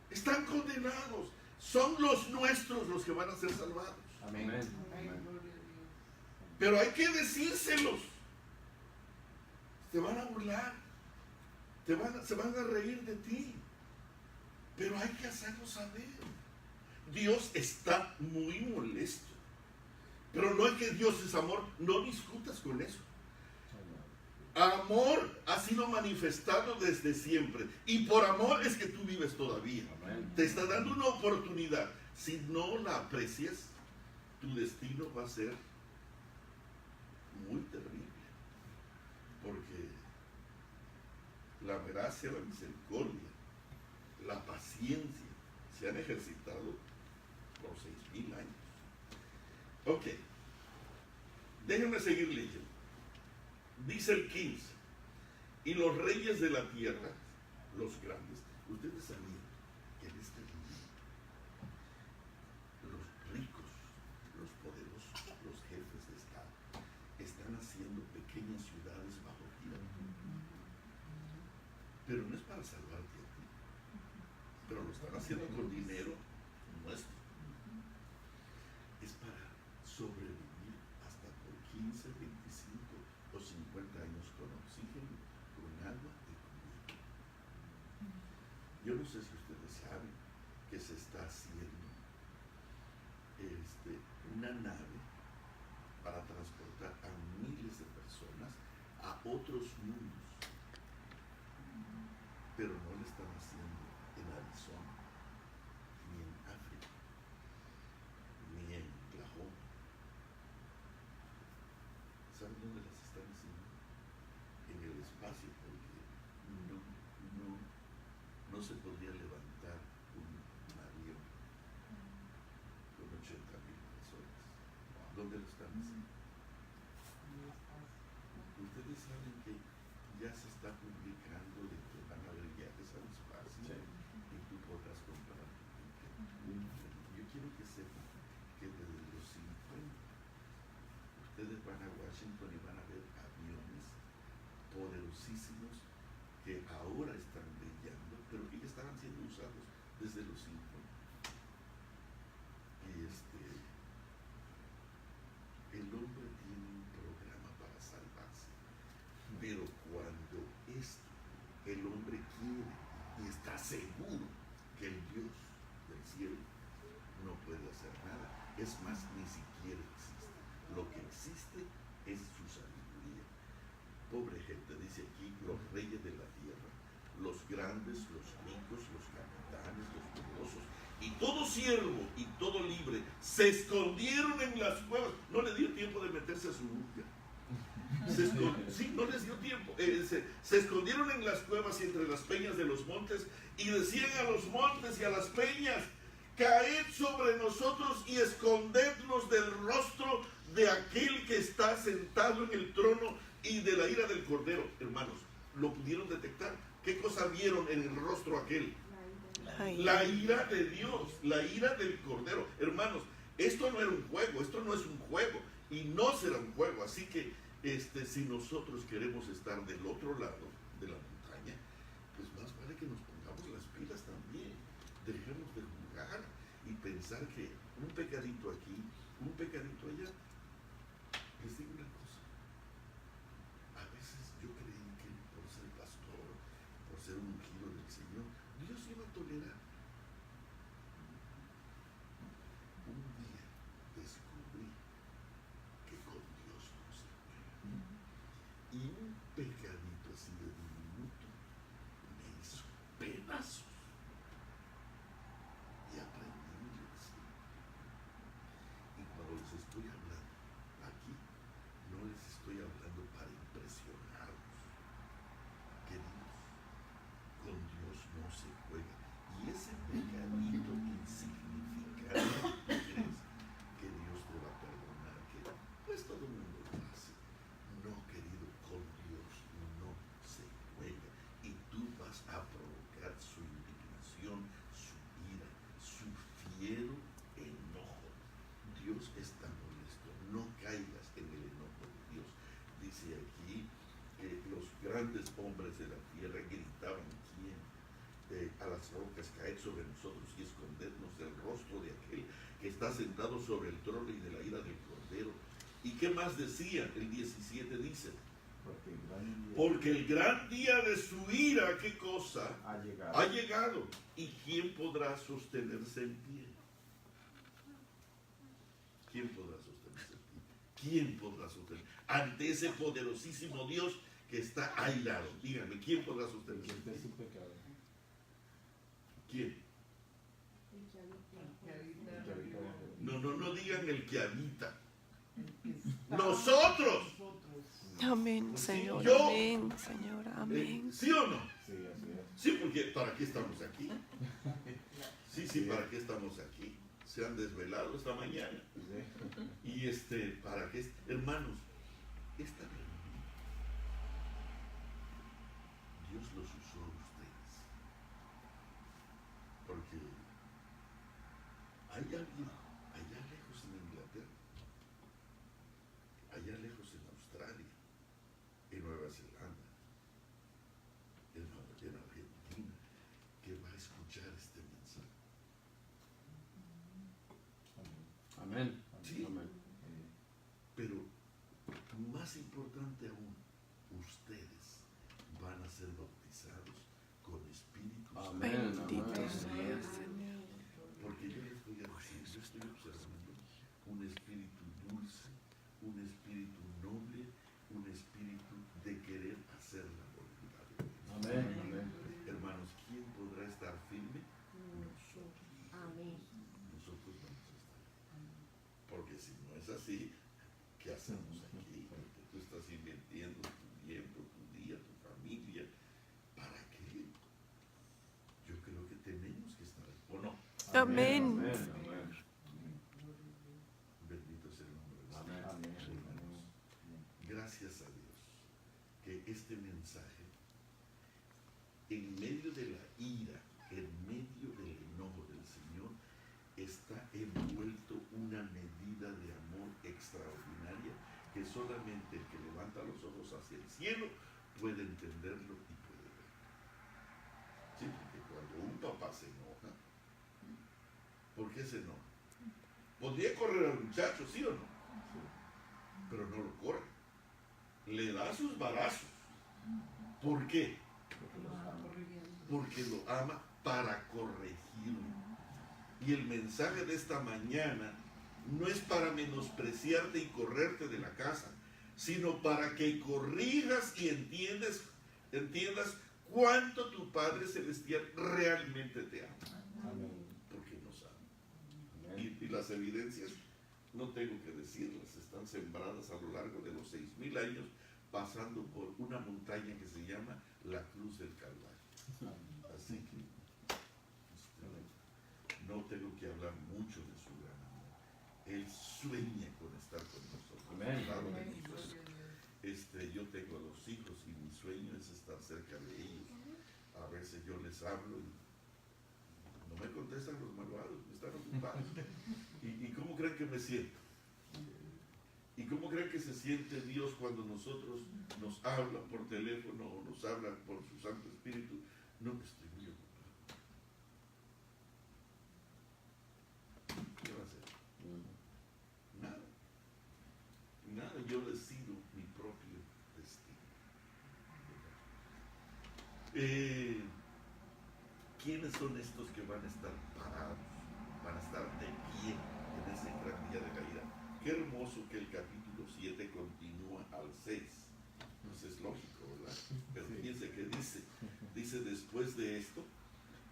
están condenados. Son los nuestros los que van a ser salvados. Amén. Pero hay que decírselos. Te van a burlar, se van a reír de ti, pero hay que hacerlo saber. Dios está muy molesto, pero no es que Dios es amor, no discutas con eso. Amor ha sido manifestado desde siempre, y por amor es que tú vives todavía. Amén. Te está dando una oportunidad. Si no la aprecias, tu destino va a ser muy terrible. Porque la gracia, la misericordia, la paciencia se han ejercitado por 6,000 años. Ok, déjenme seguir leyendo. Dice el 15: y los reyes de la tierra, los grandes, ustedes sabían que en este mundo los ricos, los poderosos, los jefes de Estado están haciendo pequeñas ciudades bajo tierra. Pero no es para salvarte a ti, pero lo están haciendo con dinero nuestro. Es para sobrevivir hasta por 15, 25 o 50 años con oxígeno, con agua y comida. Yo no sé si ustedes saben que se está haciendo una nave para transportar a miles de personas a otros mundos, pero no lo están haciendo en Arizona, ni en África, ni en Oklahoma. ¿Saben dónde las están haciendo? En el espacio, porque no se podría levantar un avión con 80,000 personas. ¿Dónde lo están haciendo? Ustedes saben que ya se está publicando de que van a haber desde los 5. Y el hombre tiene un programa para salvarse, pero cuando el hombre quiere y está seguro que el Dios del cielo no puede hacer nada, es más, ni siquiera existe. Lo que existe es su sabiduría. Pobre gente, dice aquí, los reyes de la tierra, los grandes, los ricos, los capitanes, los poderosos, y todo siervo y todo libre se escondieron en las cuevas. No le dio tiempo de meterse a su búnker. Sí, no les dio tiempo. Se escondieron en las cuevas y entre las peñas de los montes, y decían a los montes y a las peñas: caed sobre nosotros y escondednos del rostro de aquel que está sentado en el trono y de la ira del Cordero. Hermanos, ¿lo pudieron detectar? ¿Qué cosa vieron en el rostro aquel? La ira de Dios, la ira del Cordero. Hermanos, esto no era un juego, esto no es un juego y no será un juego. Así que si nosotros queremos estar del otro lado de la montaña, pues más vale que nos pongamos las pilas también. Dejemos de jugar y pensar que un pecadito aquí, un pecadito allá. Les digo una cosa: a veces yo creí que por ser pastor, por ser un ungido del Señor, Dios iba a tolerar. Un día descubrí que con Dios no se juega. Y un pecadito así de diminuto me hizo pedazos. Y aprendí mi lección. Y cuando les estoy hablando aquí, no les estoy hablando para impresionarlos. Queridos, con Dios no se juega. Y ese pecadito insignificante, ¿crees que Dios te va a perdonar? Que pues todo el mundo lo hace. No, querido, con Dios no se juega. Y tú vas a provocar su indignación, su ira, su fiero enojo. Dios está molesto. No caigas en el enojo de Dios. Dice aquí que los grandes hombres de la tierra gritaban: ¿quién? A las rocas, caed sobre nosotros y escondernos del rostro de aquel que está sentado sobre el trono y de la ira del Cordero. ¿Y qué más decía? El 17 dice: porque el gran día de su ira, ¿qué cosa? Ha llegado. ¿Y quién podrá sostenerse en pie? ¿Quién podrá sostenerse en pie? ¿Quién podrá sostener ante ese poderosísimo Dios que está airado? Díganme, ¿quién podrá sostenerse en pie? ¿Quién? No digan el que habita. ¡Nosotros! Amén, Señor. Yo, amén, Señor. Amén. ¿Sí o no? Sí, así es. Sí, porque ¿para qué estamos aquí? Sí, ¿para qué estamos aquí? Se han desvelado esta mañana. Y ¿para qué? Hermanos, esta reunión, Dios los usó a ustedes. Porque hay alguien allá lejos en Inglaterra, allá lejos en Australia, en Nueva Zelanda, en Argentina, que va a escuchar este mensaje. Amén. Sí. Amén. Pero más importante aún, ustedes van a ser bautizados con Espíritu Santo. Amén. Bendito Amén. sea, Señor. Porque yo les voy a decir, yo estoy observando un espíritu dulce, un espíritu noble, un espíritu de querer hacer la voluntad de Dios. Amén. Amén. Hermanos, ¿quién podrá estar firme? Nosotros. Amén. Nosotros vamos a estar. Porque si no es así, ¿qué hacemos aquí? Porque tú estás invirtiendo tu tiempo, tu día, tu familia. ¿Para qué? Yo creo que tenemos que estar ahí. ¿O no? Amén. Amén. Bendito sea el nombre del Amén. Señor. Amén. Hermanos, gracias a Dios que este mensaje, en medio de la ira, en medio del enojo del Señor, está envuelto una medida de amor extraordinaria que solamente el que levanta los ojos hacia el cielo puede entenderlo y puede verlo. Sí, porque cuando un papá se enoja, ¿Por qué se enoja? Podría correr al muchacho, ¿sí o no? Pero no lo corre. Le da sus varazos. ¿Por qué? Porque lo ama para corregirlo. Y el mensaje de esta mañana no es para menospreciarte y correrte de la casa, sino para que corrijas y entiendas cuánto tu Padre Celestial realmente te ama. Amén. Porque nos ama. Y las evidencias, no tengo que decirlas, están sembradas a lo largo de los 6,000 años, pasando por una montaña que se llama la Cruz del Calvario. Así que no tengo que hablar mucho de su gran amor. Él sueña con estar con nosotros. Amén. Claro, yo tengo a los hijos y mi sueño es estar cerca de ellos. A veces yo les hablo y no me contestan los malvados, están ocupados. ¿Y cómo creen que me siento? ¿Y cómo creen que se siente Dios cuando nosotros nos habla por teléfono o nos habla por su Santo Espíritu? No, estoy muy ocupado. ¿Qué va a hacer? Nada. Nada, yo decido mi propio destino. ¿Quiénes son estos que van a estar parados? Van a estar de pie en ese gran día de la ira. Qué hermoso que el capítulo 7 continúa al 6. Pues es lógico, ¿verdad? Pero fíjense que dice después de esto,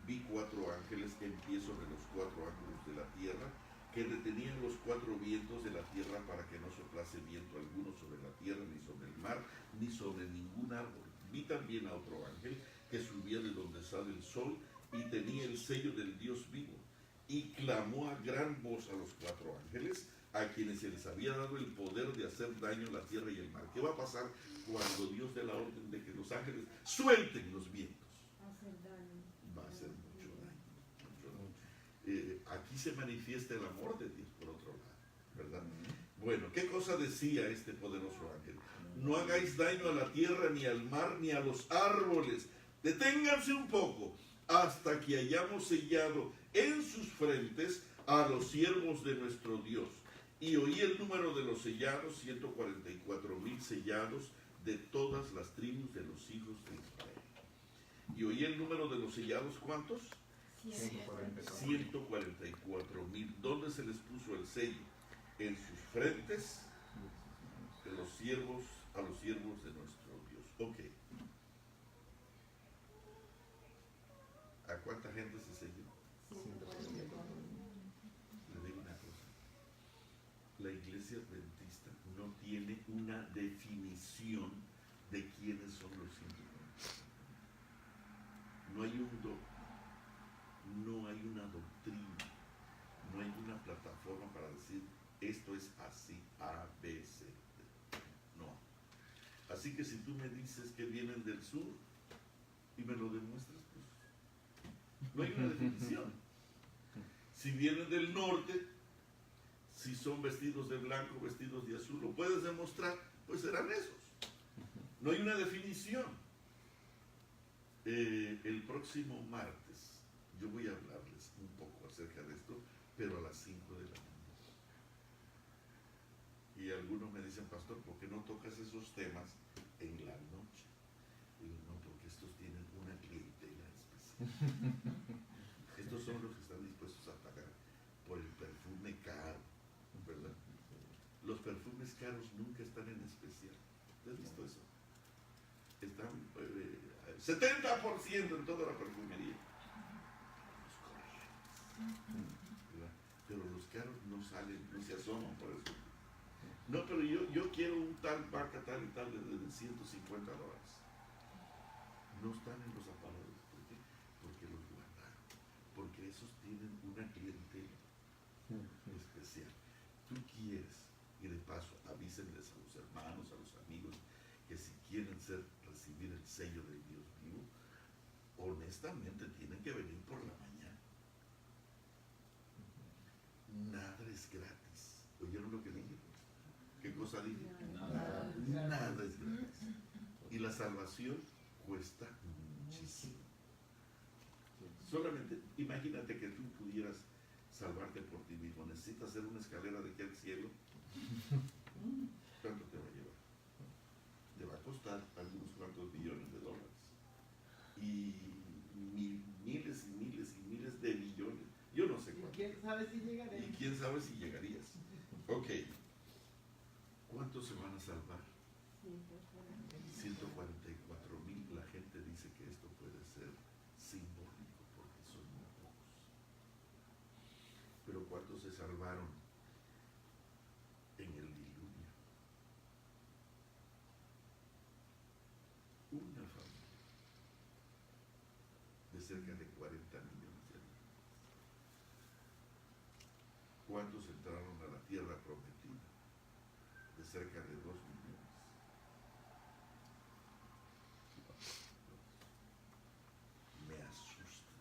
vi 4 ángeles en pie sobre los 4 ángulos de la tierra, que detenían los 4 vientos de la tierra para que no soplase viento alguno sobre la tierra, ni sobre el mar, ni sobre ningún árbol. Vi también a otro ángel que subía de donde sale el sol y tenía el sello del Dios vivo, y clamó a gran voz a los 4 ángeles, a quienes se les había dado el poder de hacer daño a la tierra y el mar. ¿Qué va a pasar cuando Dios dé la orden de que los ángeles suelten los vientos? Va a hacer mucho daño. Aquí se manifiesta el amor de Dios por otro lado, ¿verdad? Bueno, ¿qué cosa decía este poderoso ángel? No hagáis daño a la tierra, ni al mar, ni a los árboles. Deténganse un poco hasta que hayamos sellado en sus frentes a los siervos de nuestro Dios. Y oí el número de los sellados, 144,000 sellados de todas las tribus de los hijos de Israel. Y oí el número de los sellados, ¿cuántos? 144,000. ¿Dónde se les puso el sello? En sus frentes, de los siervos, a los siervos de nuestro Dios. Ok. ¿A cuánta gente se selló? Le digo una cosa. La iglesia adventista no tiene una definición de quiénes son los 144. No hay una doctrina, no hay una plataforma para decir esto es así, A, B, C. No. Así que si tú me dices que vienen del sur y me lo demuestras, pues no hay una definición. Si vienen del norte, si son vestidos de blanco, vestidos de azul, lo puedes demostrar, pues serán esos. No hay una definición. El próximo martes yo voy a hablarles un poco acerca de esto, pero a las 5 de la mañana. Y algunos me dicen, pastor, ¿por qué no tocas esos temas en la noche? Digo, no, porque estos tienen una clientela especial. Estos son los que están dispuestos a pagar por el perfume caro, ¿verdad? Los perfumes caros nunca están en especial. ¿Has visto eso? Están 70% en toda la perfumería. Los corrientes, ¿verdad? Pero los caros no salen, no se asoman por eso. No, pero yo quiero un tal marca tal y tal de $150. No están en los aparadores. ¿Por qué? Porque los guardaron. Porque esos tienen una clientela especial. Tú quieres, y de paso avísenles a los hermanos, a los amigos, que si quieren recibir el sello del Dios vivo, honestamente tienen que venir por la mañana. Nada es gratis. ¿Oyeron lo que dije? ¿Qué cosa dije? Nada es gratis. Y la salvación cuesta muchísimo. Solamente imagínate que tú pudieras salvarte por ti mismo. Necesitas hacer una escalera de aquí al cielo. ¿Cuánto te va a llevar? Te va a costar algunos cuantos billones de dólares. Y miles y miles y miles de billones. Yo no sé cuánto. ¿Quién sabe si llegaré? Y quién sabe si llegarías. Ok. ¿Cuántos se van a salvar? 144,000. La gente dice que esto puede ser simbólico porque son muy pocos. Pero ¿cuántos se salvaron en el diluvio? Una familia de cerca de 40 millones de habitantes. ¿Cuántos entraron a la tierra prometida? De cerca de 2 millones. Me asusta.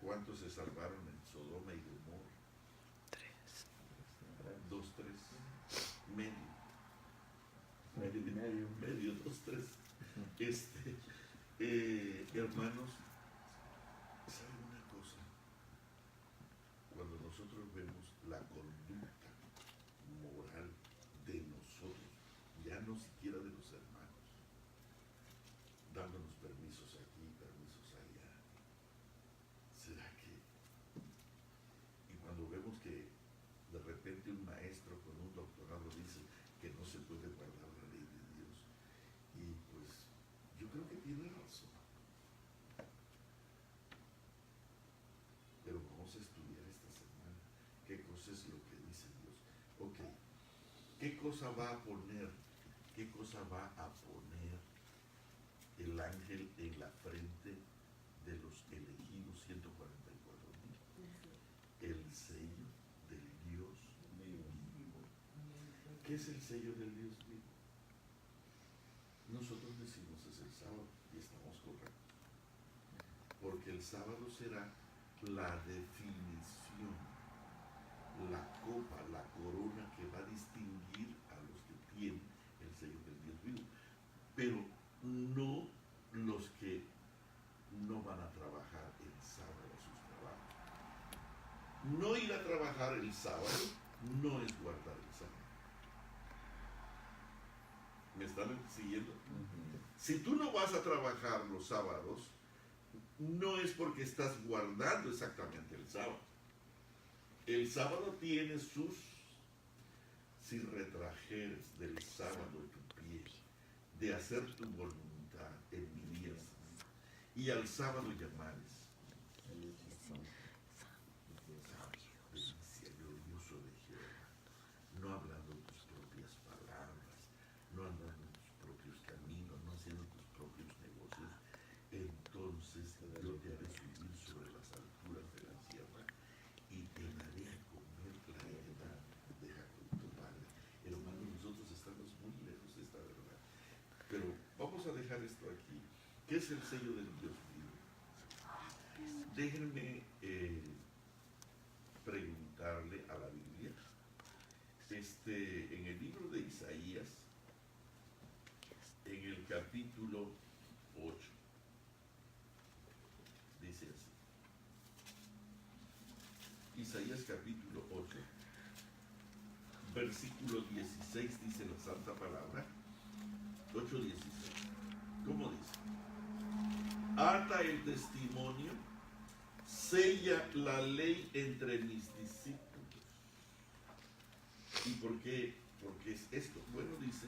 ¿Cuántos se salvaron en Sodoma y Gomorra? 3. 2, 3. Medio. Medio, 2, 3. Hermanos, ¿saben una cosa? Cuando nosotros vemos la conducta moral de nosotros, ya no siquiera de los hermanos, dándonos permisos aquí, permisos allá, ¿será que? Y cuando vemos que de repente un maestro con un doctorado dice que no se puede guardar la ley de Dios, y pues yo creo que tiene razón. Pero vamos a estudiar esta semana qué cosa es lo que dice Dios. Ok, ¿qué cosa va a poner el ángel en la frente de los elegidos 144,000? El sello del Dios vivo. ¿Qué es el sello del Dios vivo? Nosotros decimos es el sábado y estamos correctos. Porque el sábado será la definición, la copa, la corona que va a distinguir a los que tienen el sello del Dios vivo. Pero no los que no van a trabajar el sábado a sus trabajos. No ir a trabajar el sábado no es guardar el sábado. ¿Me están siguiendo? Si tú no vas a trabajar los sábados, no es porque estás guardando exactamente el sábado. El sábado tiene sus, si retrajeres del sábado tu pie, de hacer tu voluntad en mi día santo, y al sábado llamares delicia glorioso de Jehová, no hablando tus propias palabras, no andando tus propios caminos, no haciendo tus propios negocios, entonces yo te haré subir sobre las alturas de la tierra y te daré a comer la heredad de Jacob tu padre. Hermanos, nosotros estamos muy lejos de esta verdad, pero vamos a dejar esto aquí. ¿Qué es el sello del Dios vivo? Déjenme preguntarle a la Biblia. En el libro de Isaías, en el capítulo 8, dice así. Isaías capítulo 8, versículo 16, dice la santa palabra. 8:16. ¿Cómo dice? Ata el testimonio, sella la ley entre mis discípulos. ¿Y por qué? Porque es esto. Bueno, dice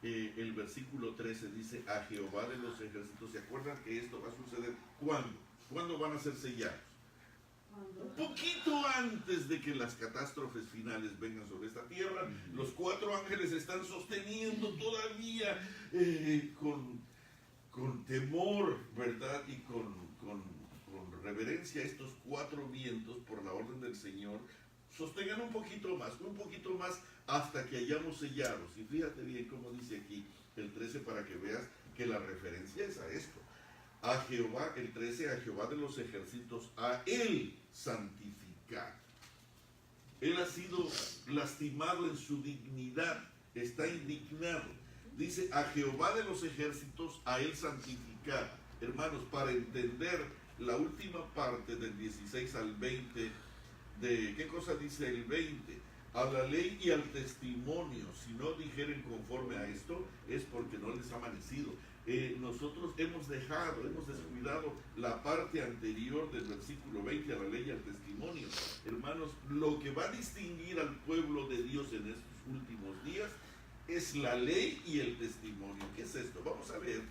el versículo 13, dice a Jehová de los ejércitos. ¿Se acuerdan que esto va a suceder? ¿Cuándo? ¿Cuándo van a ser sellados? Un poquito antes de que las catástrofes finales vengan sobre esta tierra, los 4 ángeles están sosteniendo todavía con temor, ¿verdad? Y con reverencia estos 4 vientos por la orden del Señor. Sostengan un poquito más hasta que hayamos sellados. Y fíjate bien cómo dice aquí el 13 para que veas que la referencia es a esto. A Jehová, el 13, a Jehová de los ejércitos, a Él santificar. Él ha sido lastimado en su dignidad, está indignado. Dice, a Jehová de los ejércitos, a Él santificar. Hermanos, para entender la última parte del 16 al 20, de ¿qué cosa dice el 20? A la ley y al testimonio, si no dijeren conforme a esto, es porque no les ha amanecido. Nosotros hemos descuidado la parte anterior del versículo 20, a la ley y al testimonio. Hermanos, lo que va a distinguir al pueblo de Dios en estos últimos días es la ley y el testimonio. ¿Qué es esto? Vamos a ver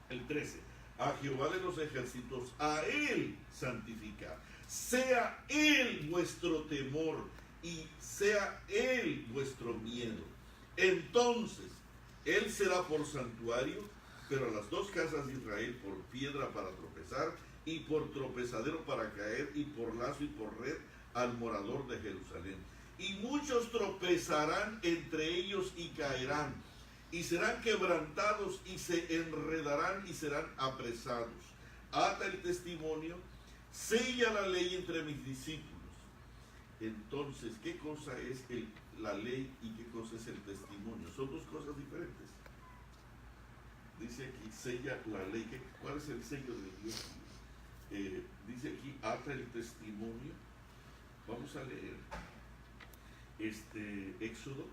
el 13. A Jehová de los ejércitos, a Él santificar. Sea Él vuestro temor y sea Él vuestro miedo. Entonces, Él será por santuario, pero a las dos casas de Israel por piedra para tropezar, y por tropezadero para caer, y por lazo y por red al morador de Jerusalén. Y muchos tropezarán entre ellos y caerán, y serán quebrantados, y se enredarán y serán apresados. Ata el testimonio, sella la ley entre mis discípulos. Entonces, ¿qué cosa es la ley y qué cosa es el testimonio? Son dos cosas diferentes. Dice aquí, sella la ley. ¿Cuál es el sello de Dios? Dice aquí, ata el testimonio. Vamos a leer Éxodo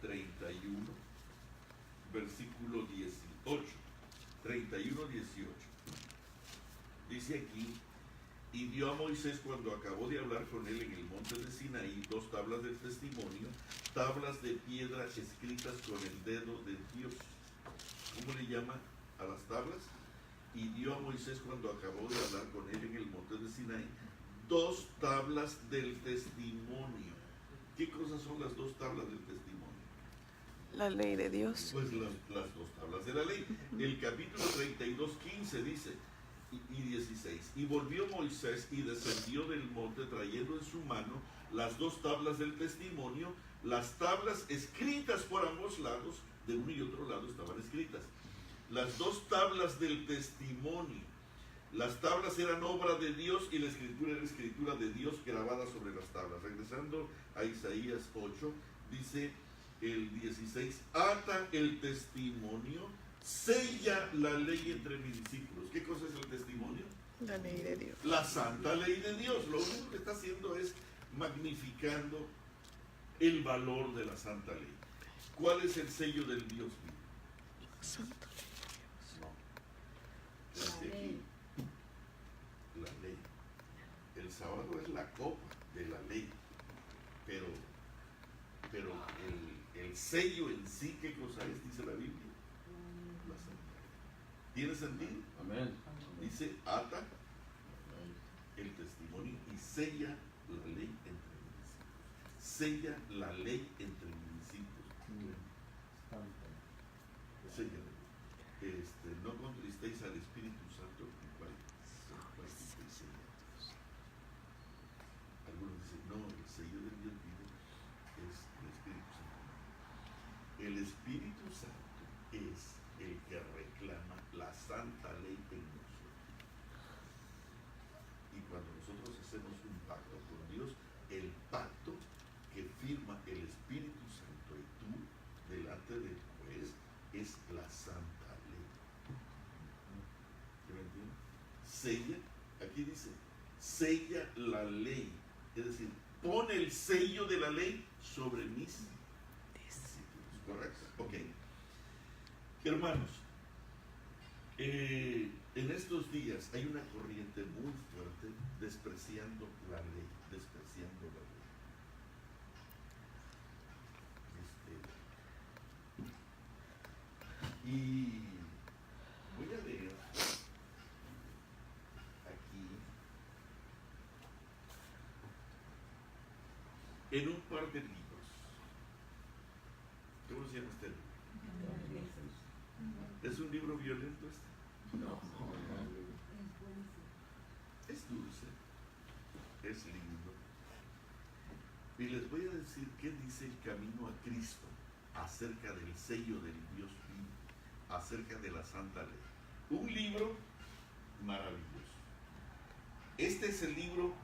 31, versículo 18. 31, 18. Dice aquí, y dio a Moisés, cuando acabó de hablar con él en el monte de Sinaí, 2 tablas del testimonio, tablas de piedra escritas con el dedo de Dios. ¿Cómo le llama a las tablas? Y dio a Moisés, cuando acabó de hablar con él en el monte de Sinaí, 2 tablas del testimonio. ¿Qué cosas son las 2 tablas del testimonio? La ley de Dios. Pues las 2 tablas de la ley. El capítulo 32, 15 dice, y 16, y volvió Moisés y descendió del monte trayendo en su mano las 2 tablas del testimonio, las tablas escritas por ambos lados, de uno y otro lado estaban escritas. Las 2 tablas del testimonio. Las tablas eran obra de Dios y la escritura era escritura de Dios grabada sobre las tablas. Regresando a Isaías 8, dice el 16, ata el testimonio, sella la ley entre mis discípulos. ¿Qué cosa es el testimonio? La ley de Dios. La santa ley de Dios. Lo único que está haciendo es magnificando el valor de la santa ley. ¿Cuál es el sello del Dios vivo? Santa No. Dice aquí, la ley. El sábado es la copa de la ley. Pero el sello en sí, ¿qué cosa es? Dice la Biblia. La santa ley. ¿Tiene sentido? Amén. Dice, ata el testimonio y sella la ley entre mis discípulos. Sella la ley entre mis discípulos. Sella. No contristéis al Espíritu Santo, el cual fuisteis sellados. Algunos dicen, no, el sello del Dios vivo es el Espíritu Santo. El Espíritu Santo es el que reclama la santa ley en nosotros. Y cuando nosotros hacemos un pacto con Dios, el pacto que firma el Espíritu Santo y tú delante del juez es la santa ley. ¿Sí me entienden? Sella, aquí dice, sella la ley. Es decir, pone el sello de la ley sobre mis discípulos. ¿Correcto? Ok. Hermanos, en estos días hay una corriente muy fuerte despreciando la ley, despreciando la ley. Y voy a leer aquí en un par de libros. ¿Cómo se llama este libro? ¿Es un libro violento este? No. Es dulce, es lindo. Y les voy a decir qué dice el camino a Cristo acerca del sello del Dios vivo, acerca de la santa ley. Un libro maravilloso. Este es el libro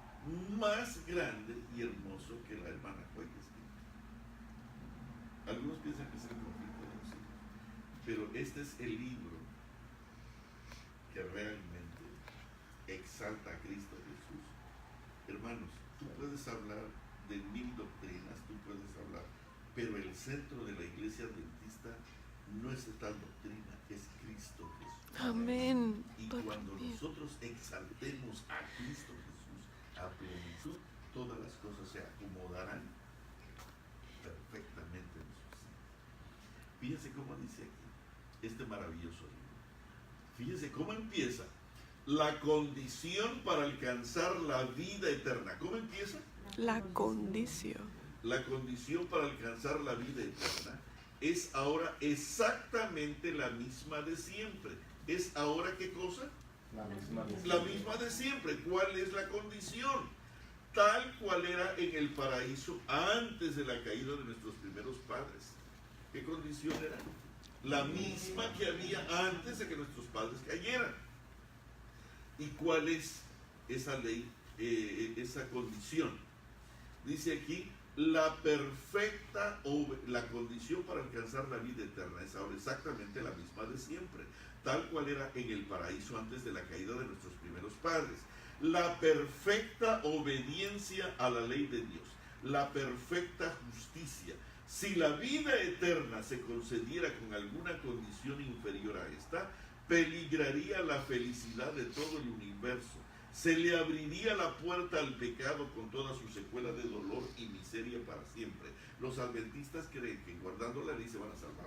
más grande y hermoso que la hermana White escribió. Algunos piensan que es el conflicto de los siglos, pero este es el libro que realmente exalta a Cristo Jesús. Hermanos, tú puedes hablar de 1000 doctrinas, tú puedes hablar, pero el centro de la iglesia adventista no es tal doctrina, es Cristo Jesús. Amén. Y cuando nosotros exaltemos a Cristo Jesús a plenitud, todas las cosas se acomodarán perfectamente en su sitio. Fíjense cómo dice aquí este maravilloso libro. Fíjense cómo empieza la condición para alcanzar la vida eterna. ¿Cómo empieza? La condición. La condición para alcanzar la vida eterna es ahora exactamente la misma de siempre. ¿Es ahora qué cosa? La misma de siempre. ¿Cuál es la condición? Tal cual era en el paraíso antes de la caída de nuestros primeros padres. ¿Qué condición era? La misma que había antes de que nuestros padres cayeran. ¿Y cuál es esa ley, esa condición? Dice aquí, la condición para alcanzar la vida eterna es ahora exactamente la misma de siempre, tal cual era en el paraíso antes de la caída de nuestros primeros padres. La perfecta obediencia a la ley de Dios, la perfecta justicia. Si la vida eterna se concediera con alguna condición inferior a esta, peligraría la felicidad de todo el universo. Se le abriría la puerta al pecado con toda su secuela de dolor y miseria para siempre. Los adventistas creen que guardando la ley se van a salvar.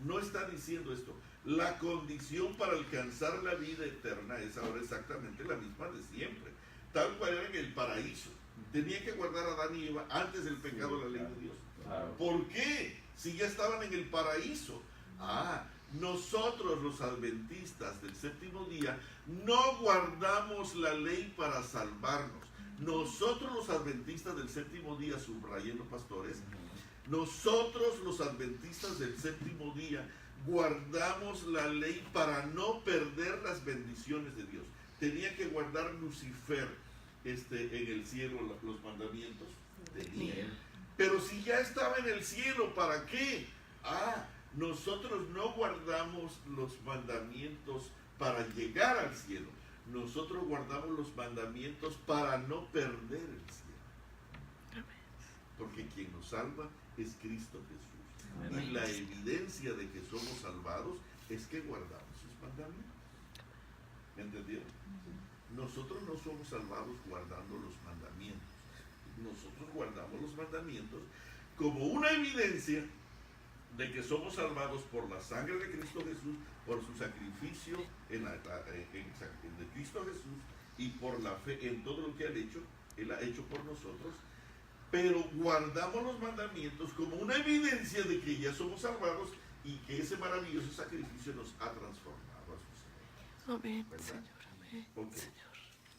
No está diciendo esto. La condición para alcanzar la vida eterna es ahora exactamente la misma de siempre, tal cual era en el paraíso. Tenía que guardar a Adán y Eva antes del pecado la ley de Dios. ¿Por qué? Si ya estaban en el paraíso. Nosotros los adventistas del séptimo día no guardamos la ley para salvarnos. Nosotros los adventistas del séptimo día, subrayando pastores, nosotros los adventistas del séptimo día guardamos la ley para no perder las bendiciones de Dios. Tenía que guardar Lucifer en el cielo los mandamientos. Tenía. Pero si ya estaba en el cielo, ¿para qué? Nosotros no guardamos los mandamientos para llegar al cielo. Nosotros guardamos los mandamientos para no perder el cielo. Porque quien nos salva es Cristo Jesús. Y la evidencia de que somos salvados es que guardamos sus mandamientos. ¿Me entendieron? Nosotros no somos salvados guardando los mandamientos. Nosotros guardamos los mandamientos como una evidencia de que somos salvados por la sangre de Cristo Jesús, por su sacrificio de Cristo Jesús y por la fe en todo lo que Él ha hecho por nosotros, pero guardamos los mandamientos como una evidencia de que ya somos salvados y que ese maravilloso sacrificio nos ha transformado a su Señor. Amén, ¿verdad? Señor, amén. Okay. Señor.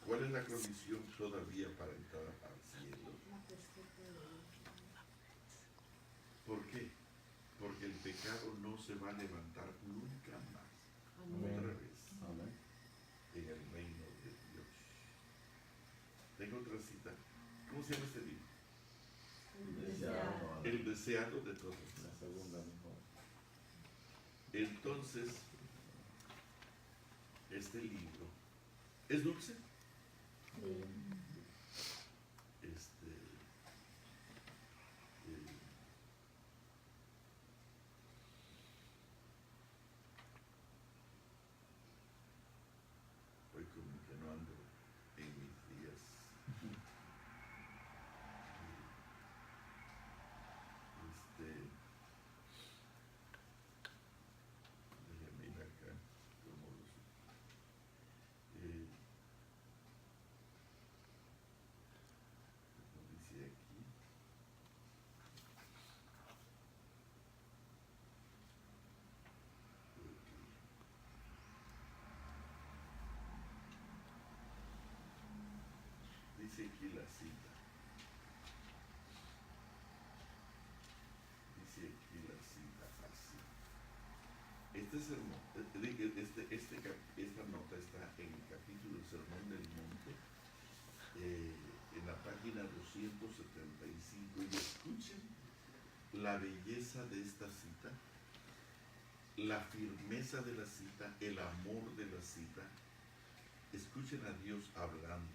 ¿Cuál es la condición todavía para entrar al cielo? ¿Por qué? Porque el pecado no se va a levantar nunca más. Otra vez. En el reino de Dios. Tengo otra cita. ¿Cómo se llama este libro? El deseado de todos. La segunda mejor. Entonces, este libro es dulce. Hoy como que no ando en mis días. Déjame ir acá como dice aquí. Dice aquí la cita. Dice aquí la cita así. Este sermón, esta nota está en el capítulo del Sermón del Monte, en la página 275. Y escuchen la belleza de esta cita, la firmeza de la cita, el amor de la cita. escuchen a Dios hablando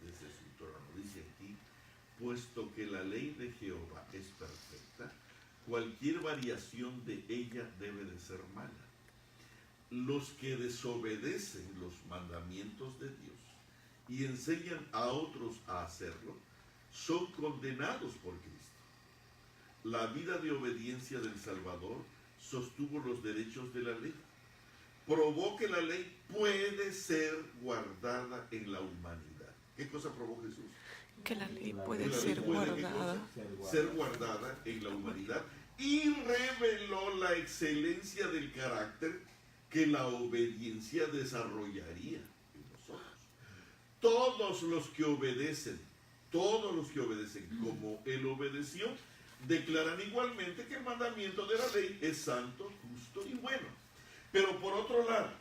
desde su trono. Dice aquí, puesto que la ley de Jehová es perfecta, cualquier variación de ella debe de ser mala. Los que desobedecen los mandamientos de Dios y enseñan a otros a hacerlo, son condenados por Cristo. La vida de obediencia del Salvador sostuvo los derechos de la ley. Probó que la ley puede ser guardada en la humanidad. ¿Qué cosa probó Jesús? Que la ley Que puede la ley ser puede, guardada. ser guardada en la humanidad, y reveló la excelencia del carácter que la obediencia desarrollaría en nosotros. Todos los que obedecen como Él obedeció, declaran igualmente que el mandamiento de la ley es santo, justo y bueno. Pero por otro lado,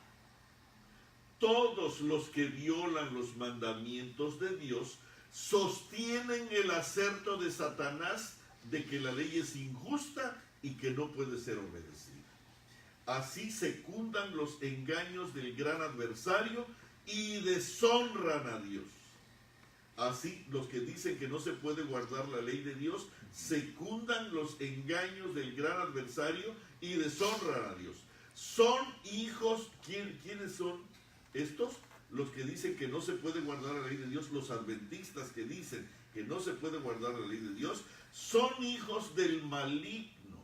todos los que violan los mandamientos de Dios sostienen el aserto de Satanás de que la ley es injusta y que no puede ser obedecida. Así secundan los engaños del gran adversario y deshonran a Dios. Así, los que dicen que no se puede guardar la ley de Dios secundan los engaños del gran adversario y deshonran a Dios. Son hijos, ¿quiénes son estos? Los que dicen que no se puede guardar la ley de Dios, los adventistas que dicen que no se puede guardar la ley de Dios, son hijos del maligno,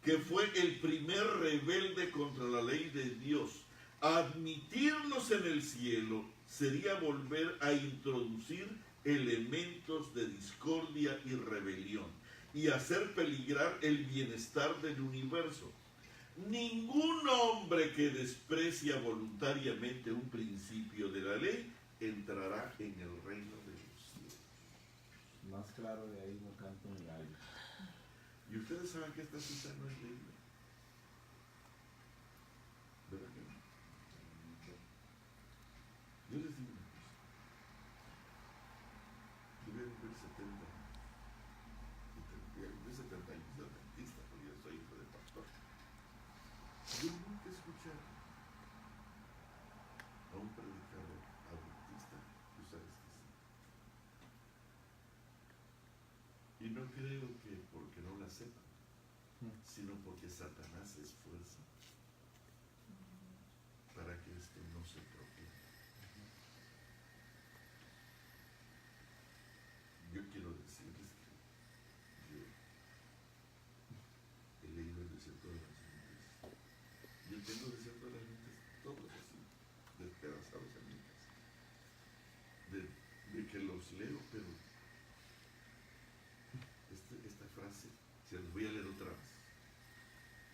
que fue el primer rebelde contra la ley de Dios. Admitirlos en el cielo sería volver a introducir elementos de discordia y rebelión y hacer peligrar el bienestar del universo. Ningún hombre que desprecia voluntariamente un principio de la ley entrará en el reino de los cielos. Más claro de ahí no canta un gallo. Y ustedes saben que esta cita no es leída. ¿Verdad que no? Yo les digo una cosa. Yo voy a cumplir 70 años. Voy a cumplir 70 años de adventista, porque yo soy hijo de pastor. Yo nunca he escuchado a un predicador adventista usar esta cita. Y no creo que porque no la sepan, sino porque Satanás se esfuerza para que esto no se propicie. Yo quiero decirles que yo he leído el desierto de las mentes. Yo tengo el desierto de las mentes todos así, despedazados en mi casa. De que los leo, pero esta frase se las voy a leer otra vez.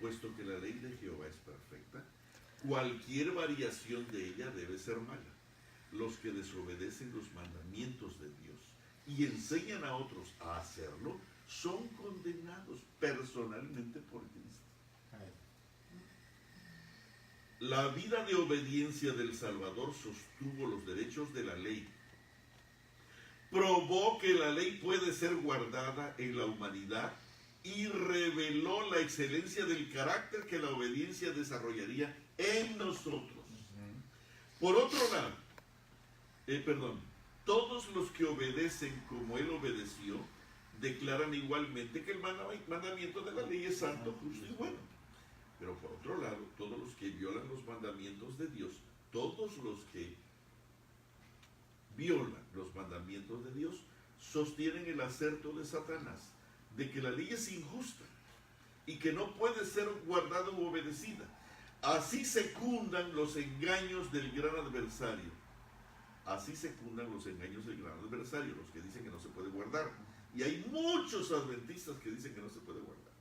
Puesto que la ley de Jehová es perfecta, cualquier variación de ella debe ser mala. Los que desobedecen los mandamientos de Dios y enseñan a otros a hacerlo son condenados personalmente por Cristo. La vida de obediencia del Salvador sostuvo los derechos de la ley. Probó que la ley puede ser guardada en la humanidad y reveló la excelencia del carácter que la obediencia desarrollaría en nosotros. Por otro lado, todos los que obedecen como Él obedeció, declaran igualmente que el mandamiento de la ley es santo, justo y bueno. Pero por otro lado, todos los que violan los mandamientos de Dios, todos los que violan los mandamientos de Dios, sostienen el aserto de Satanás de que la ley es injusta y que no puede ser guardada u obedecida. Así secundan los engaños del gran adversario. Así secundan los engaños del gran adversario, los que dicen que no se puede guardar. Y hay muchos adventistas que dicen que no se puede guardar.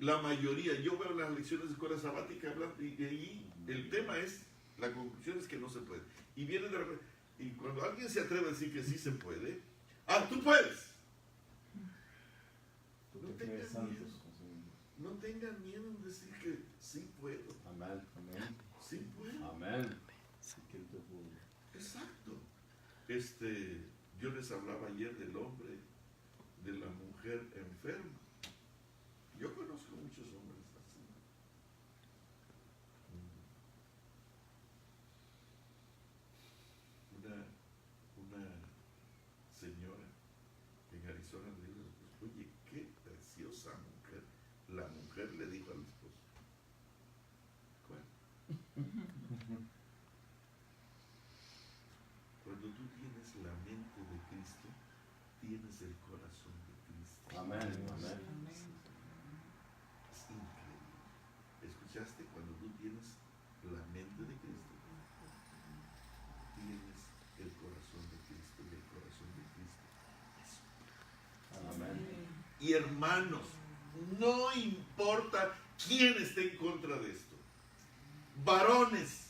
La mayoría, yo veo las lecciones de escuela sabática hablando, y ahí el tema es, la conclusión es que no se puede. Y viene de repente, y cuando alguien se atreve a decir que sí se puede, tú puedes. No tengan miedo en decir que sí puedo. Amén. Amén. Sí puedo. Amén. Exacto. Yo les hablaba ayer del hombre, de la mujer enferma. Yo conozco muchos hombres así. tú tienes la mente de Cristo, tienes el corazón de Cristo. Amén. Amén. Es increíble. ¿Escuchaste? Cuando tú tienes la mente de Cristo, tienes el corazón de Cristo, y el corazón de Cristo es Amén. Y hermanos, no importa quién esté en contra de esto. Varones,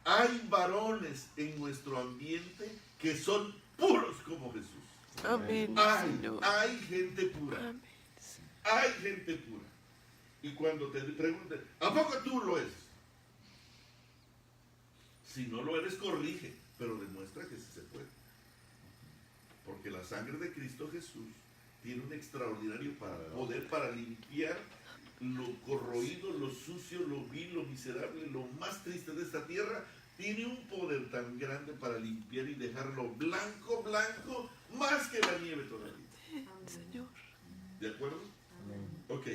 hay varones en nuestro ambiente que son puros como Jesús. Amén, Hay, Señor. hay gente pura. Amén. Hay gente pura. Y cuando te pregunten, ¿a poco tú lo eres? Si no lo eres, corrige, pero demuestra que sí se puede. Porque la sangre de Cristo Jesús tiene un extraordinario poder para limpiar lo corroído, lo sucio, lo vil, lo miserable, lo más triste de esta tierra. Tiene un poder tan grande para limpiar y dejarlo blanco, blanco, más que la nieve todavía. Señor. ¿De acuerdo? Amén. Ok.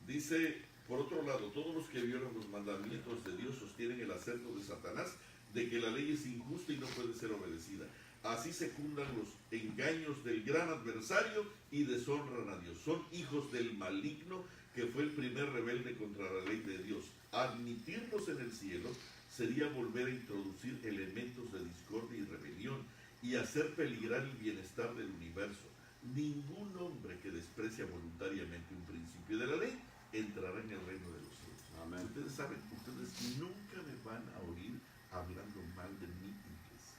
Dice, por otro lado, todos los que violan los mandamientos de Dios sostienen el acerto de Satanás de que la ley es injusta y no puede ser obedecida. Así secundan los engaños del gran adversario y deshonran a Dios. Son hijos del maligno, que fue el primer rebelde contra la ley de Dios. Admitirlos en el cielo sería volver a introducir elementos de discordia y rebelión y hacer peligrar el bienestar del universo. Ningún hombre que desprecia voluntariamente un principio de la ley entrará en el reino de los cielos. Amén. Ustedes saben, ustedes nunca me van a oír hablando mal de mi iglesia.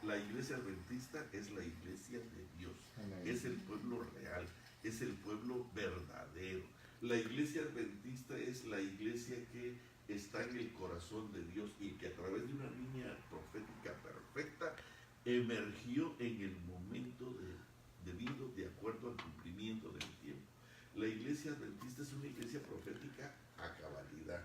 La iglesia adventista es la iglesia de Dios. Amén. Es el pueblo real, es el pueblo verdadero. La iglesia adventista es la iglesia que está en el corazón de Dios y que a través de una línea profética perfecta emergió en el momento debido, de acuerdo al cumplimiento del tiempo. La iglesia adventista es una iglesia profética a cabalidad.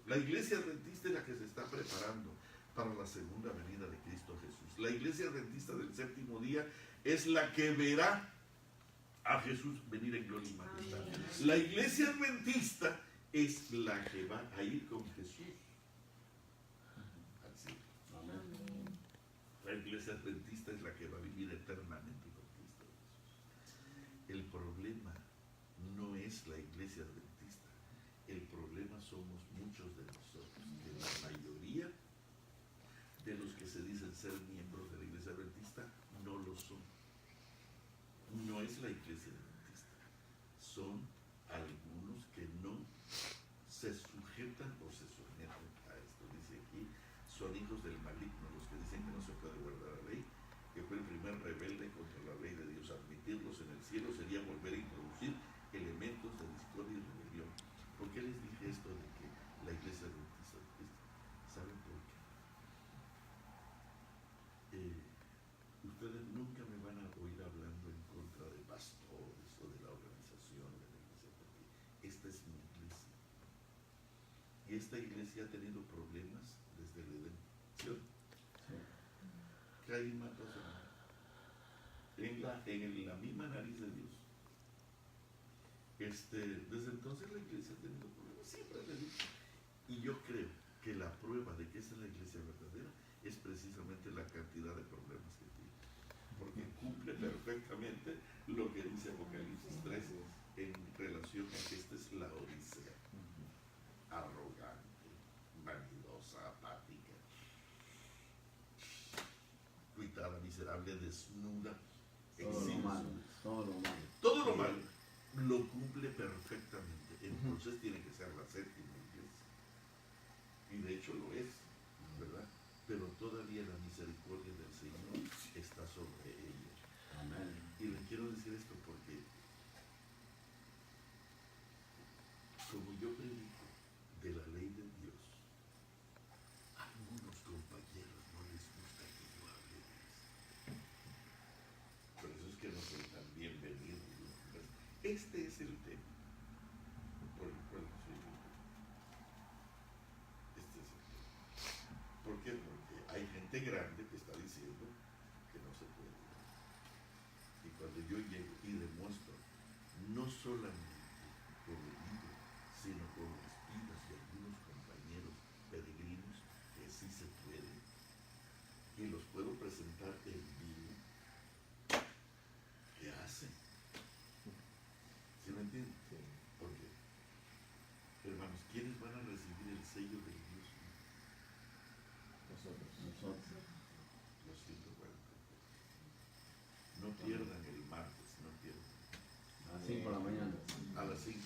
La iglesia adventista es la que se está preparando para la segunda venida de Cristo Jesús. La iglesia adventista del séptimo día es la que verá a Jesús venir en gloria y majestad. La iglesia adventista es la que va a ir con Jesús. Así. Amén. La iglesia adventista es la que va a vivir eternamente con Cristo Jesús. El problema no es la iglesia adventista. El problema somos muchos de nosotros, que la mayoría de los que se dicen ser miembros de la iglesia adventista no lo son. No es la iglesia adventista. Son algunos que no se sujetan o se someten a esto. Dice aquí, son hijos del maligno, los que dicen que no se puede guardar la ley, que fue el primer rebelde contra la ley de Dios. Admitirlos en el cielo sería volver a introducir elementos de discordia y rebelión. ¿Por qué les dije esto de que la iglesia adventista? ¿Saben por qué? Ustedes nunca me van a oír hablando en contra de pastores o de la organización de la iglesia, porque esta es mi iglesia. Y esta iglesia ha tenido problemas desde el Edén. ¿Sí? Caín mató a su hermano. En la misma nariz de Dios. Desde entonces la iglesia ha tenido problemas, siempre ha tenido. Y yo creo que la prueba de que esa es la iglesia verdadera es precisamente la cantidad de problemas que tiene. Porque cumple perfectamente lo que dice Apocalipsis 3 en relación a que esta es la odisea. Arrogante, vanidosa, apática, cuitada, miserable, desnuda, exhibe todo lo malo. Lo cumple perfectamente. Entonces tiene que ser la séptima iglesia. Y de hecho lo es, ¿verdad? Pero todavía la misericordia del Señor está sobre ella. Amén. Y le quiero decir esto porque, como yo predico de la ley de Dios, a algunos compañeros no les gusta que yo hable de esto. Por eso es que no soy tan bienvenido. Este es el tema por el cual soy bienvenido. Este es el tema. ¿Por qué? Porque hay gente grande que está diciendo que no se puede. Y cuando yo llego y demuestro, no solamente por el libro, sino por las vidas de algunos compañeros peregrinos, que sello del Dios vivo. Nosotros. Los 144. No pierdan el martes, no pierdan. A las 5 de la mañana. A las 5.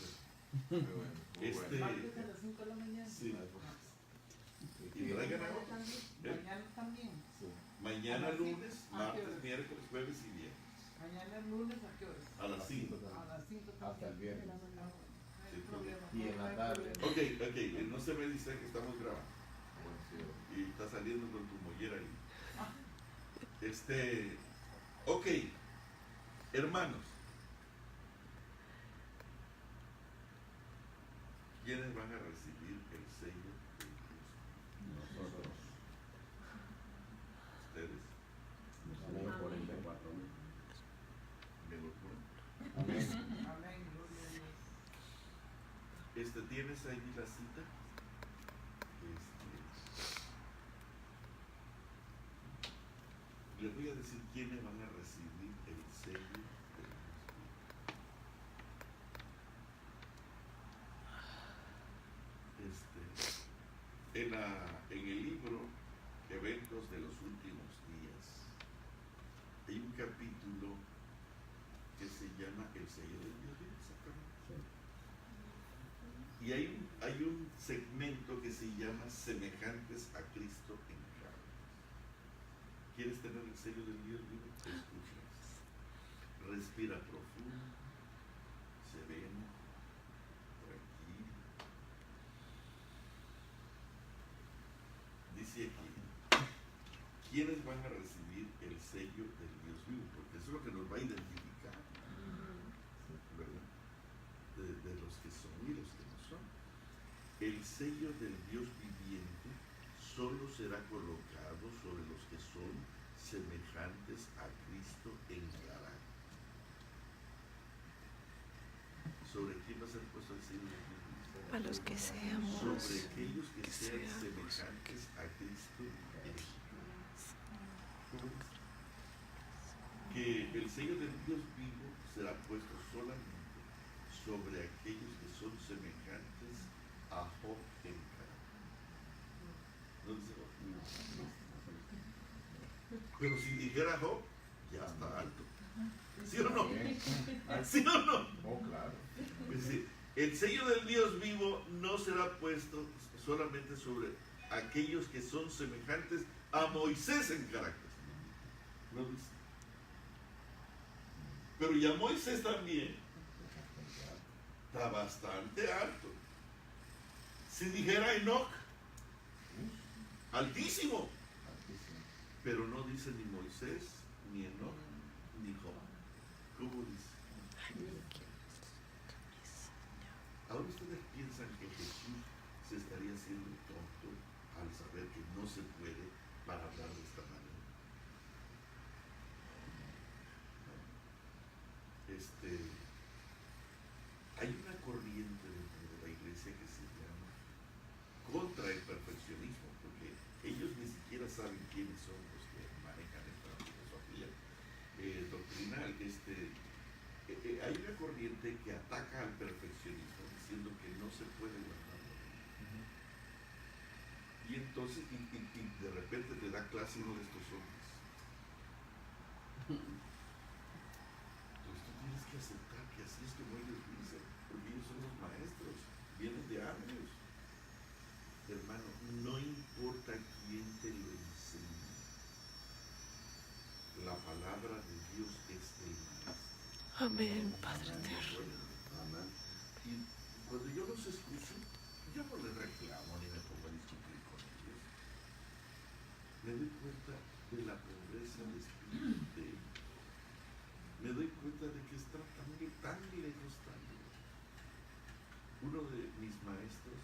Muy bueno, muy bueno. Martes a las 5 de la mañana. Sí. Y traigan a otros. Mañana también. Sí. Mañana lunes, ¿A qué martes, hora? miércoles, jueves y viernes. Mañana lunes, ¿a qué hora? A las 5. A las 5 Hasta el viernes. Sí, Y en la tarde. Ok, no se me dice que estamos grabando. Bueno, sí, Y está saliendo con tu mollera ahí. Ok, hermanos. ¿Quiénes van a recibir el sello de Dios? Nosotros. Ustedes. Somos 44,000. Me lo ponen. Amén. Amén, gloria a Dios. ¿Tienes ahí la cita? Les voy a decir quiénes van a recibir el sello de Dios. En el libro Eventos de los Últimos Días hay un capítulo que se llama El sello del Dios vivo, exactamente. Y hay un segmento que se llama Semejantes a Cristo en carne. ¿Quieres tener el sello del Dios vivo? Escucha. Respira profundo, sereno, tranquilo. Dice aquí, ¿quiénes van a recibir el sello del Dios vivo? Porque eso es lo que nos va a identificar, ¿verdad? De los que son y los que no son. El sello del Dios viviente solo será colocado sobre los que son semejantes a Cristo en carácter. ¿Sobre quién va a ser puesto el sello del Dios vivo? A los que seamos. Sobre aquellos que sean seamos semejantes a Cristo en carácter. Que el sello del Dios vivo será puesto solamente sobre aquellos que son semejantes a Job en carácter. ¿No dice Job? Pero si dijera Job, ya está alto. ¿Sí o no? ¿Sí o no? Oh, claro. Es decir, el sello del Dios vivo no será puesto solamente sobre aquellos que son semejantes a Moisés en carácter. ¿No dice? Pero ya Moisés también está bastante alto. Si dijera Enoch, altísimo. Pero no dice ni Moisés, ni Enoch, ni Job. ¿Cómo dice? Ahora ustedes piensan que Jesús se estaría haciendo tonto al saber que no se puede para hablar de esta manera. Hay una corriente dentro de la iglesia que se llama contra el perfeccionismo, porque ellos ni siquiera saben quiénes son los que manejan esta filosofía doctrinal. Hay una corriente que ataca al perfeccionismo diciendo que no se puede guardar la ley. Y entonces, y de repente te da clase uno de estos hombres. Entonces tú tienes que aceptar que así es como ellos dicen, porque ellos son los maestros, vienen de años. Hermano, no importa quién te lo enseñe, la palabra de Dios es el maestro. Amén, Padre eterno. Amén. Y cuando yo los escucho, yo no les reclamo ni me pongo a discutir con ellos. Me doy cuenta de la pobreza de espíritu de ellos. Me doy cuenta de que están tan lejos, tan lejos. Uno de mis maestros,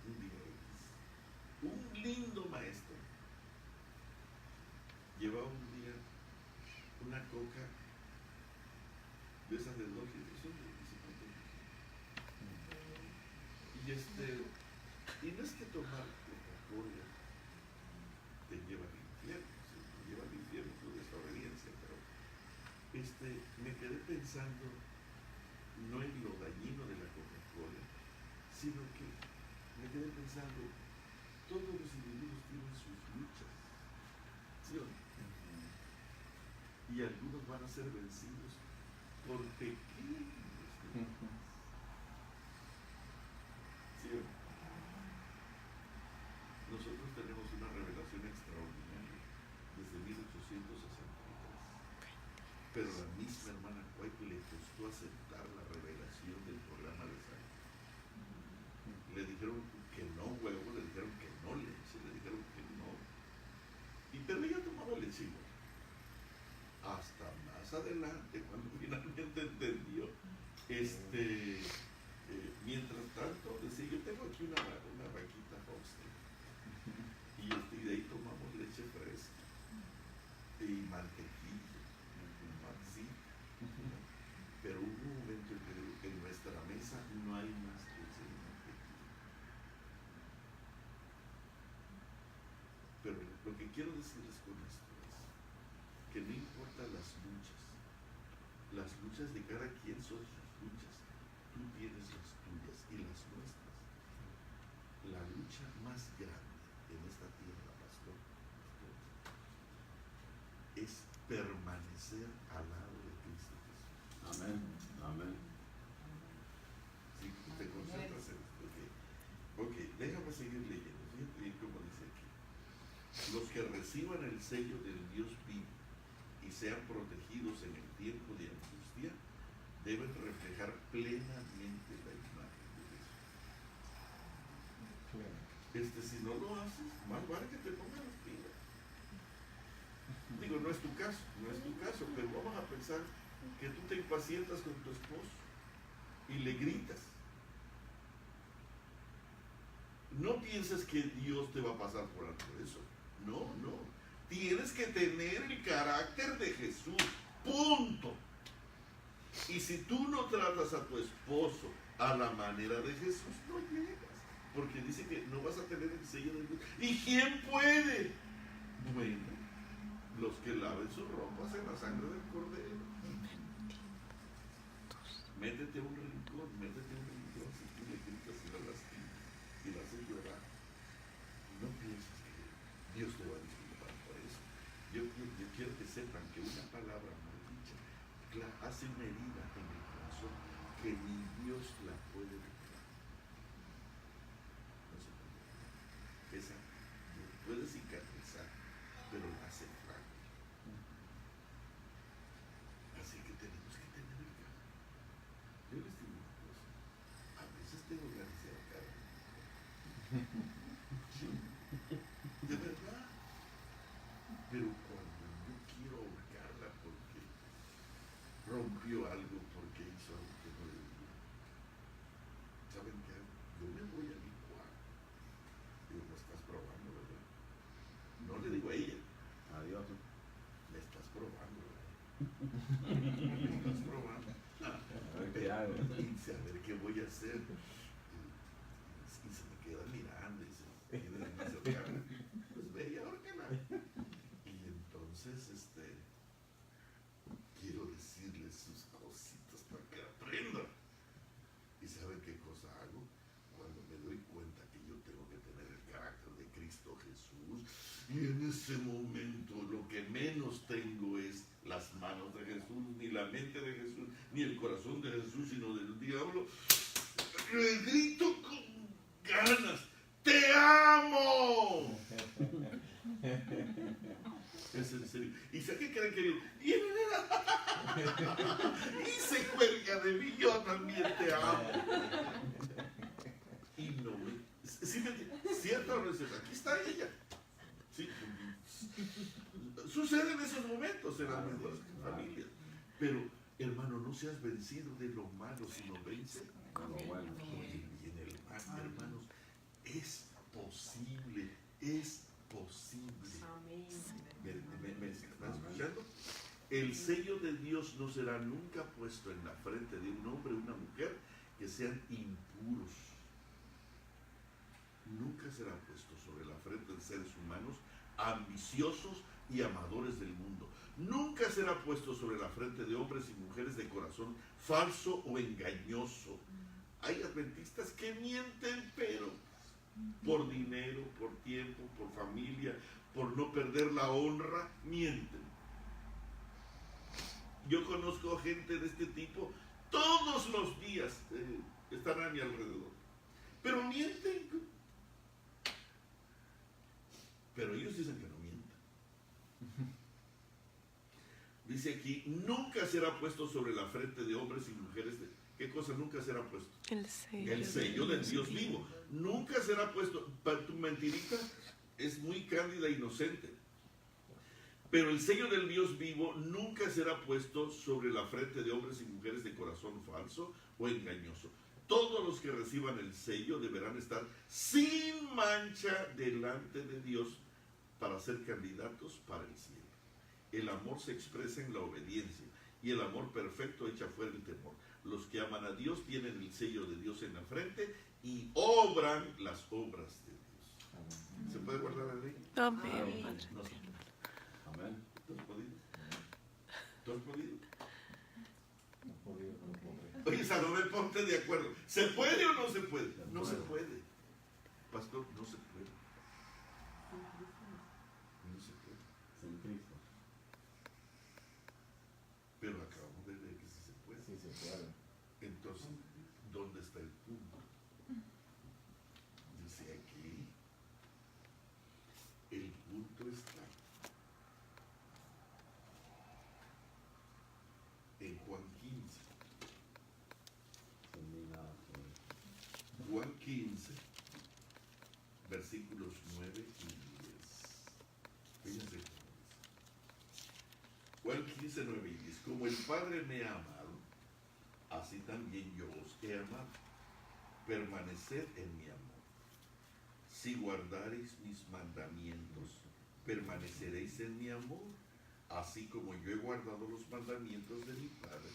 un día, un lindo maestro, llevaba un día una coca de esas de 2 litros, son de 25 litros. Y no es que tomar Coca-Cola te lleva al infierno, te lleva al infierno tu desobediencia, pero me quedé pensando, no en lo dañino de la Coca-Cola, sino que me quedé pensando, todos los individuos tienen sus luchas, ¿sí o no? Y algunos van a ser vencidos por pequeños detalles, ¿sí o no? Nosotros tenemos una revelación extraordinaria desde 1863, pero la misma hermana White le costó aceptar la revelación del programa de salud. Le dijeron que no huevo, le dijeron que no leche, le dijeron que no. Pero ella tomaba leche igual. Hasta más adelante, cuando finalmente entendió, mientras tanto, decía, yo tengo aquí una vaquita Holstein, y de ahí tomamos leche fresca y mantequilla, un pancito, ¿no? Pero hubo un momento en que en nuestra mesa no hay más leche y mantequilla. Pero lo que quiero decirles con esto es que no importa las luchas de cada quien son sus luchas, tú tienes las tuyas y las nuestras. La lucha más grande en esta tierra, pastor, es permanecer al lado de Cristo Jesús. Amén. Amén. Si te concentras en esto, ok, déjame seguir leyendo. Fíjate bien cómo dice aquí. Los que reciban el sello del Dios vivo y sean protegidos en el tiempo de angustia deben reflejar plenamente la imagen de Jesús. Si no lo haces, más vale que te pongas las pilas. Digo, no es tu caso, pero vamos a pensar que tú te impacientas con tu esposo y le gritas. No pienses que Dios te va a pasar por alto eso. No. Tienes que tener el carácter de Jesús. Punto. Y si tú no tratas a tu esposo a la manera de Jesús, no llegas. Porque dice que no vas a tener el sello de Dios. ¿Y quién puede? Bueno, los que laven sus ropas en la sangre del Cordero. Métete a un rincón, si tú le gritas y la lastimas y la haces llorar. No pienses que Dios te va a disculpar por eso. Yo quiero que sepan que una palabra mal dicha hace una herida en el corazón que ni Dios la puede reparar. No se puede. Esa puede cicatrizar, pero la hace frágil. Así que tenemos que tener el carácter. Yo les digo una cosa, a veces tengo ganas de ahorcar a mi mujer. De verdad. Pero cuando yo quiero ahorcarla porque rompió algo, porque hizo algo que no debía, ¿saben qué? Yo me voy a licuar. Digo, me estás probando, ¿verdad? No le digo a ella. Adiós. Me estás probando, ¿verdad? Me estás probando. A ver qué hago. Y a ver qué voy a hacer. Y se me queda mirando y se queda acercando. Pues ve y ahórcala. Y entonces, quiero decirles sus cositas para que aprendan. ¿Y saben qué cosa hago? Cuando me doy cuenta que yo tengo que tener el carácter de Cristo Jesús, y en ese momento lo que menos tengo es las manos de Jesús, ni la mente de Jesús, ni el corazón de Jesús, sino del diablo, le grito con ganas: ¡te amo! Es en serio. ¿Y sé qué creen que viene? Y se cuelga de mí, yo también te amo. Y no me... ¿Sí me entiendes? Ciertas veces, aquí está ella. Sí. Suceden esos momentos en las mejores familias. Pero, hermano, no seas vencido de lo malo, sino vence Lo bueno. y en el mal, hermanos, es posible, es posible. ¿Me están escuchando? El sello de Dios no será nunca puesto en la frente de un hombre o una mujer que sean impuros. Nunca será puesto sobre la frente de seres humanos ambiciosos y amadores del mundo. Nunca será puesto sobre la frente de hombres y mujeres de corazón falso o engañoso. Hay adventistas que mienten, pero por dinero, por tiempo, por familia, por no perder la honra, mienten. Yo conozco gente de este tipo, todos los días están a mi alrededor, pero mienten. Pero ellos dicen que no mienten. Dice aquí, nunca será puesto sobre la frente de hombres y mujeres de... ¿Qué cosa nunca será puesto? El sello del Dios vivo. Nunca será puesto. Tu mentirita es muy cándida e inocente. Pero el sello del Dios vivo nunca será puesto sobre la frente de hombres y mujeres de corazón falso o engañoso. Todos los que reciban el sello deberán estar sin mancha delante de Dios para ser candidatos para el cielo. El amor se expresa en la obediencia y el amor perfecto echa fuera el temor. Los que aman a Dios tienen el sello de Dios en la frente y obran las obras de Dios. ¿Se puede guardar la ley? Amén, Padre. No se puede. Amén. ¿Tú has podido? ¿Tú has podido? No podía, no podré. Oye, Salomé, ponte de acuerdo. ¿Se puede o no se puede? No se puede. Pastor, no se puede. No se puede. Sin Cristo. Pero acabamos de ver que sí se puede. Sí se puede. Entonces, ¿dónde está el punto? Dice aquí, el punto está en Juan 15. Sin mí nada puede. Juan 15, versículos 9 y 10. Fíjense cómo dice. Juan 15, 9 y 10. Como el Padre me ha amado, así también yo os he amado. Permaneced en mi amor. Si guardareis mis mandamientos, permaneceréis en mi amor, así como yo he guardado los mandamientos de mi Padre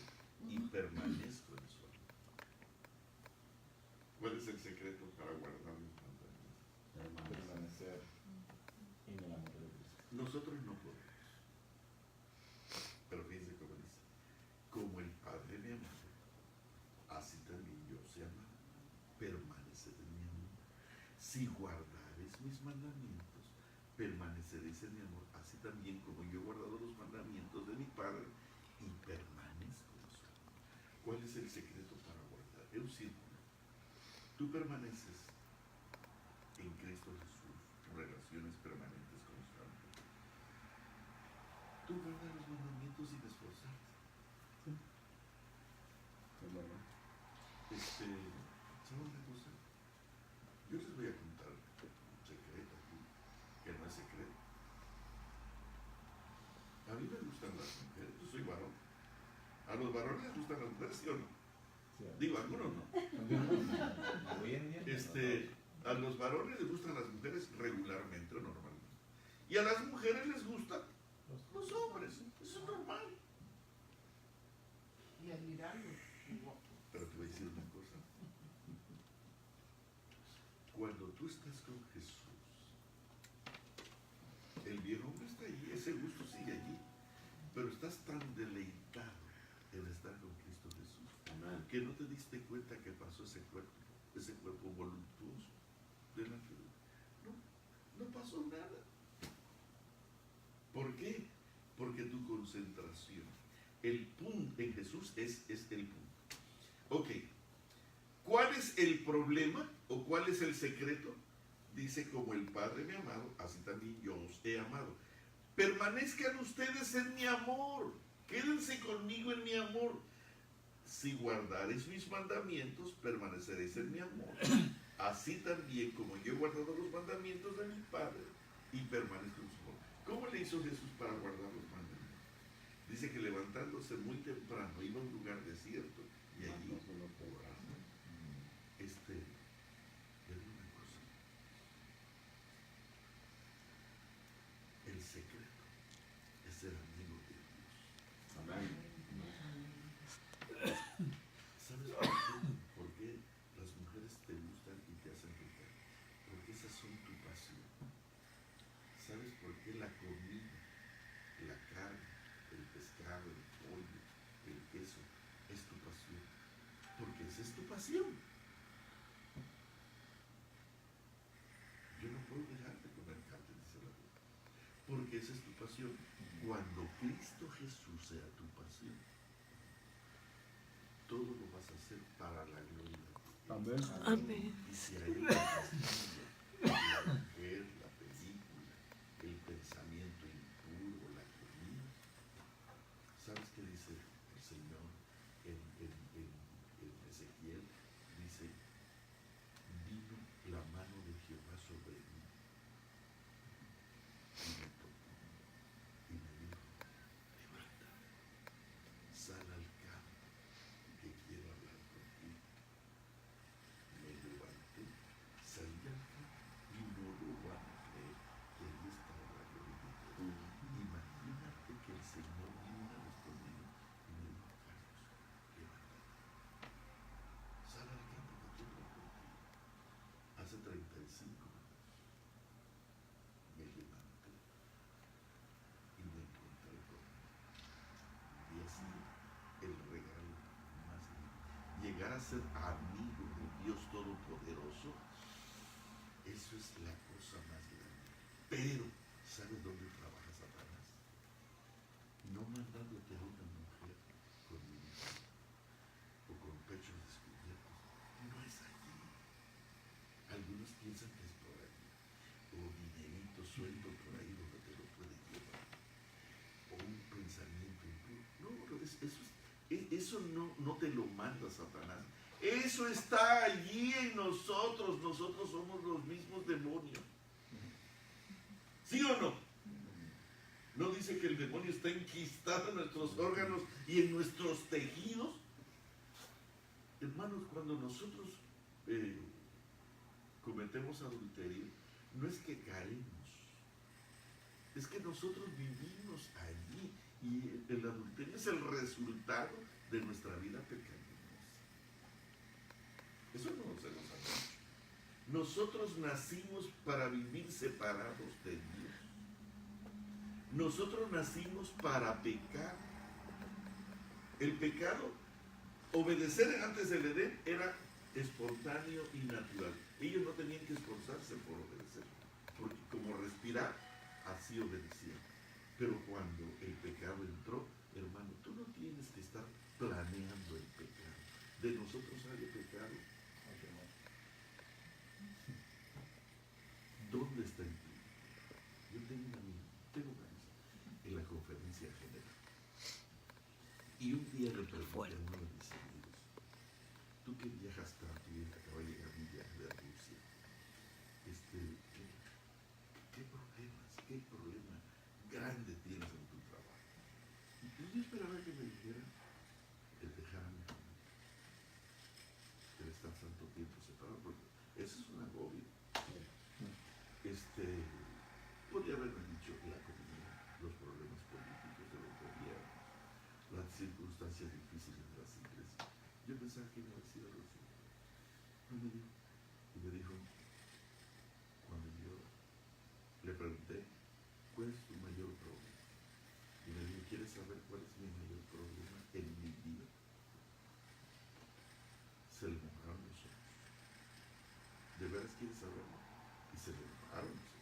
y permanezco en su amor. ¿Cuál es el secreto para guardar los mandamientos? Permanecer en el amor de Cristo. Nosotros no podemos. Pero fíjense cómo dice. Como el Padre me amó, así también yo os he amado. Permaneced en mi amor. Si guardareis mis mandamientos, permaneceréis en mi amor, así también como yo he guardado los mandamientos de mi Padre y permanezco en su amor. ¿Cuál es el secreto para guardar? Es un círculo. Tú permaneces en Cristo Jesús, tu relación es permanente, es constante. Tú guardas los mandamientos sin esforzarte. Es verdad. ¿Saben una cosa? Yo les voy a contar un secreto aquí, que no es secreto. A mí me gustan las mujeres, yo soy varón. ¿A los varones les gustan las mujeres, sí o no? Sí, Digo, algunos no. hoy en día, A los varones les gustan las mujeres regularmente o normalmente. Y a las mujeres les gustan los hombres. Eso es normal. Y admirarlos. Pero te voy a decir una cosa. Cuando tú estás con Jesús, el viejo hombre está allí, ese gusto sigue allí. Pero estás tan deleitado en estar con Cristo Jesús, Amén. que no te diste cuenta que pasó ese cuerpo voluptuoso de la fe. No pasó nada. ¿Por qué? Porque tu concentración, el punto en Jesús es el punto. Ok, ¿cuál es el problema o cuál es el secreto? Dice, como el Padre me ha amado, así también yo os he amado. Permanezcan ustedes en mi amor, quédense conmigo en mi amor. Si guardareis mis mandamientos, permaneceréis en mi amor. Así también como yo he guardado los mandamientos de mi Padre y permanezco en su amor. ¿Cómo le hizo Jesús para guardar los mandamientos? Dice que levantándose muy temprano iba a un lugar desierto y allí oraba. Le digo una cosa. El secreto es ser amigo de Dios. Amén. ¿Sabes por qué? ¿Por qué las mujeres te gustan y te hacen pecar? Porque esas son tu pasión. ¿Sabes por qué la comida Porque esa es tu pasión. Cuando Cristo Jesús sea tu pasión, todo lo vas a hacer para la gloria de Dios. Amén. Amén. Y si a Él le fascina la mujer, la película, el pensamiento impuro, la comida, ¿sabes qué dice el Señor en Ezequiel? Dice, vino la mano de Jehová sobre mí y me tocó y me dijo, levántate, sal al campo, que quiero hablar contigo. Me levanté, salí al campo y no lo van a creer que ahí estaba la gloria de Dios. Imagínate que el Señor vino una vez conmigo y me dijo, Carlos, levántate, sal al campo que quiero hablar contigo. Hace 35 años me levanté y me encontré con él. Y ha sido el regalo más lindo. Llegar a ser amigo de Dios Todopoderoso, eso es la cosa más grande. Pero, ¿sabes dónde trabaja Satanás? No mandándote a una mujer con militar o con pechos descubiertos. No es allí. Algunos piensan que es por ahí. O dinerito suelto por ahí donde te lo pueden llevar. O un pensamiento impuro. No, eso no te lo manda Satanás. Eso está allí en nosotros. Nosotros somos los mismos demonios. ¿Sí o no? ¿No dice que el demonio está enquistado en nuestros órganos y en nuestros tejidos? Hermanos, cuando nosotros cometemos adulterio, no es que caemos, es que nosotros vivimos allí y el adulterio es el resultado de nuestra vida pecaminosa. Eso no se nos ha dicho. Nosotros nacimos para vivir separados de Dios. Nosotros nacimos para pecar. El pecado, obedecer antes del Edén, era espontáneo y natural. Ellos no tenían que esforzarse por obedecer, porque como respirar, así obedecían. Pero cuando el pecado entró, hermano, tú no tienes que estar planeando el pecado. De nosotros sale pecado. ¿Dónde está el tuyo? Yo tengo un amigo, en la conferencia general. Y un día le pregunté a uno de mis amigos, tú que viajas tanto y acaba de llegar mi viaje de Rusia, ¿qué problema grande tienes en tu trabajo? Y pues yo esperaba que me dijera el dejar a mi familia, el estar tanto tiempo separado, porque eso es un agobio. Podría haberme dicho la economía, los problemas políticos de los gobiernos, las circunstancias difíciles de las iglesias. Yo pensaba que iba a decir algo así. No me dijo. Y me dijo, cuando yo le pregunté, ¿cuál es tu mayor problema? Y me dijo, ¿quieres saber cuál es mi mayor problema en mi vida? Se le mojaron los ojos. ¿De veras quieres saberlo? Y se le mojaron los ojos.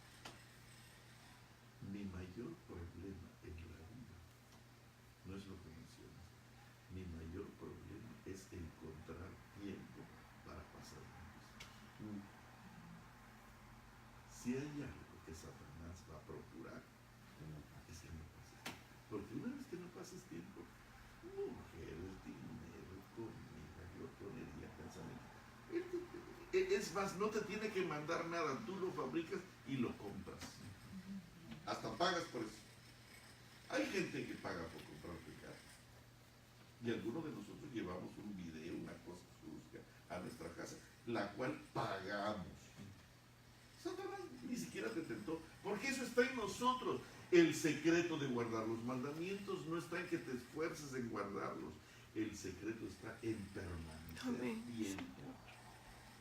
Mi mayor problema en la vida no es lo que mencionas. Mi mayor problema es encontrar tiempo para pasar con Dios. Si hay algo que Satanás va a procurar, es que no pases tiempo. Porque una vez que no pases tiempo, mujeres, dinero, comida, glotonería, pensamiento. Es más, no te tiene que mandar nada, tú lo fabricas y lo compras. Hasta pagas por eso. Hay gente que paga por comprar pecado. Y algunos de nosotros llevamos un video, una cosa sucia a nuestra casa, la cual pagamos. Satanás ni siquiera te tentó, porque eso está en nosotros. El secreto de guardar los mandamientos no está en que te esfuerces en guardarlos. El secreto está en permanecer tiempo,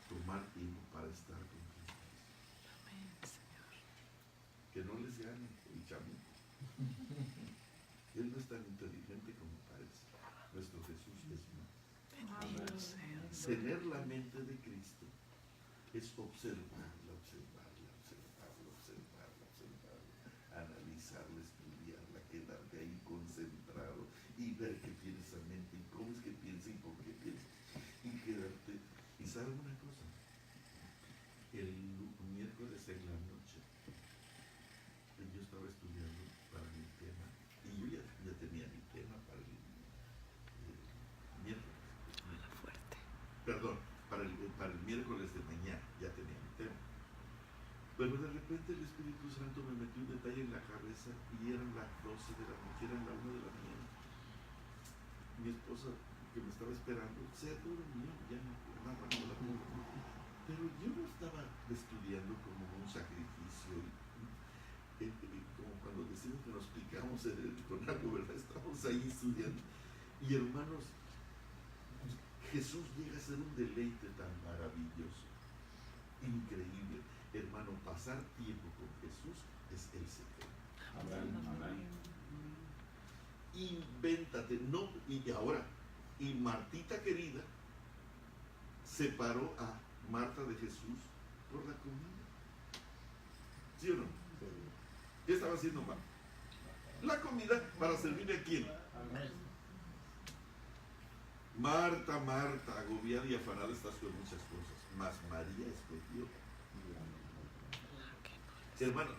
tomar tiempo para estar con Cristo. Que no les gane el chamito. Él no es tan inteligente como parece. Nuestro Jesús es más. Tener la mente de Cristo es observarla, analizarla, memorizarla, estudiarla, quedarte ahí concentrado y ver qué piensa la mente y cómo es que piensa y por qué piensa. Y quedarte. ¿Y sabe una cosa? El miércoles en la noche yo estaba estudiando para mi tema y yo ya tenía mi tema para el miércoles. Habla fuerte. Perdón, para el miércoles de mañana ya tenía mi tema. Pero de repente el Espíritu Santo me metió un detalle en la cabeza y eran las 12 de la noche, eran las 1 de la mañana. Mi esposa, que me estaba esperando, se durmió, ya no nada, no la pudo. Pero yo no estaba estudiando como un sacrificio, como cuando decimos que nos picamos con algo, ¿verdad? Estamos ahí estudiando. Y hermanos, Jesús llega a ser un deleite tan maravilloso, increíble. Hermano, pasar tiempo con Jesús es el secreto. Amén. Amén. Invéntate, no, y ahora, y Martita querida separó a Marta de Jesús por la comida. ¿Sí o no? ¿Qué estaba haciendo Marta? La comida para servirle a quién. Marta, Marta, agobiada y afanada estás con muchas cosas, mas María escogió. Hermano,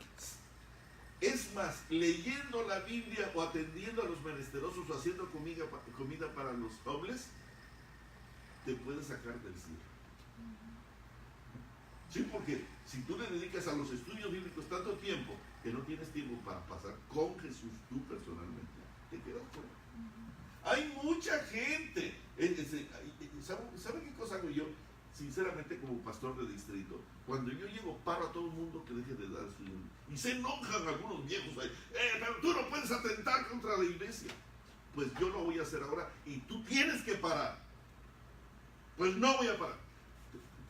es más, leyendo la Biblia o atendiendo a los menesterosos o haciendo comida para los nobles, te puede sacar del cielo. Sí, porque si tú le dedicas a los estudios bíblicos tanto tiempo que no tienes tiempo para pasar con Jesús tú personalmente, te quedas fuera. Hay mucha gente. ¿Saben qué cosa hago yo? Sinceramente, como pastor de distrito, cuando yo llego, paro a todo el mundo que deje de dar su dinero. Y se enojan algunos viejos ahí. Pero tú no puedes atentar contra la iglesia. Pues yo lo voy a hacer ahora y tú tienes que parar. Pues no voy a parar.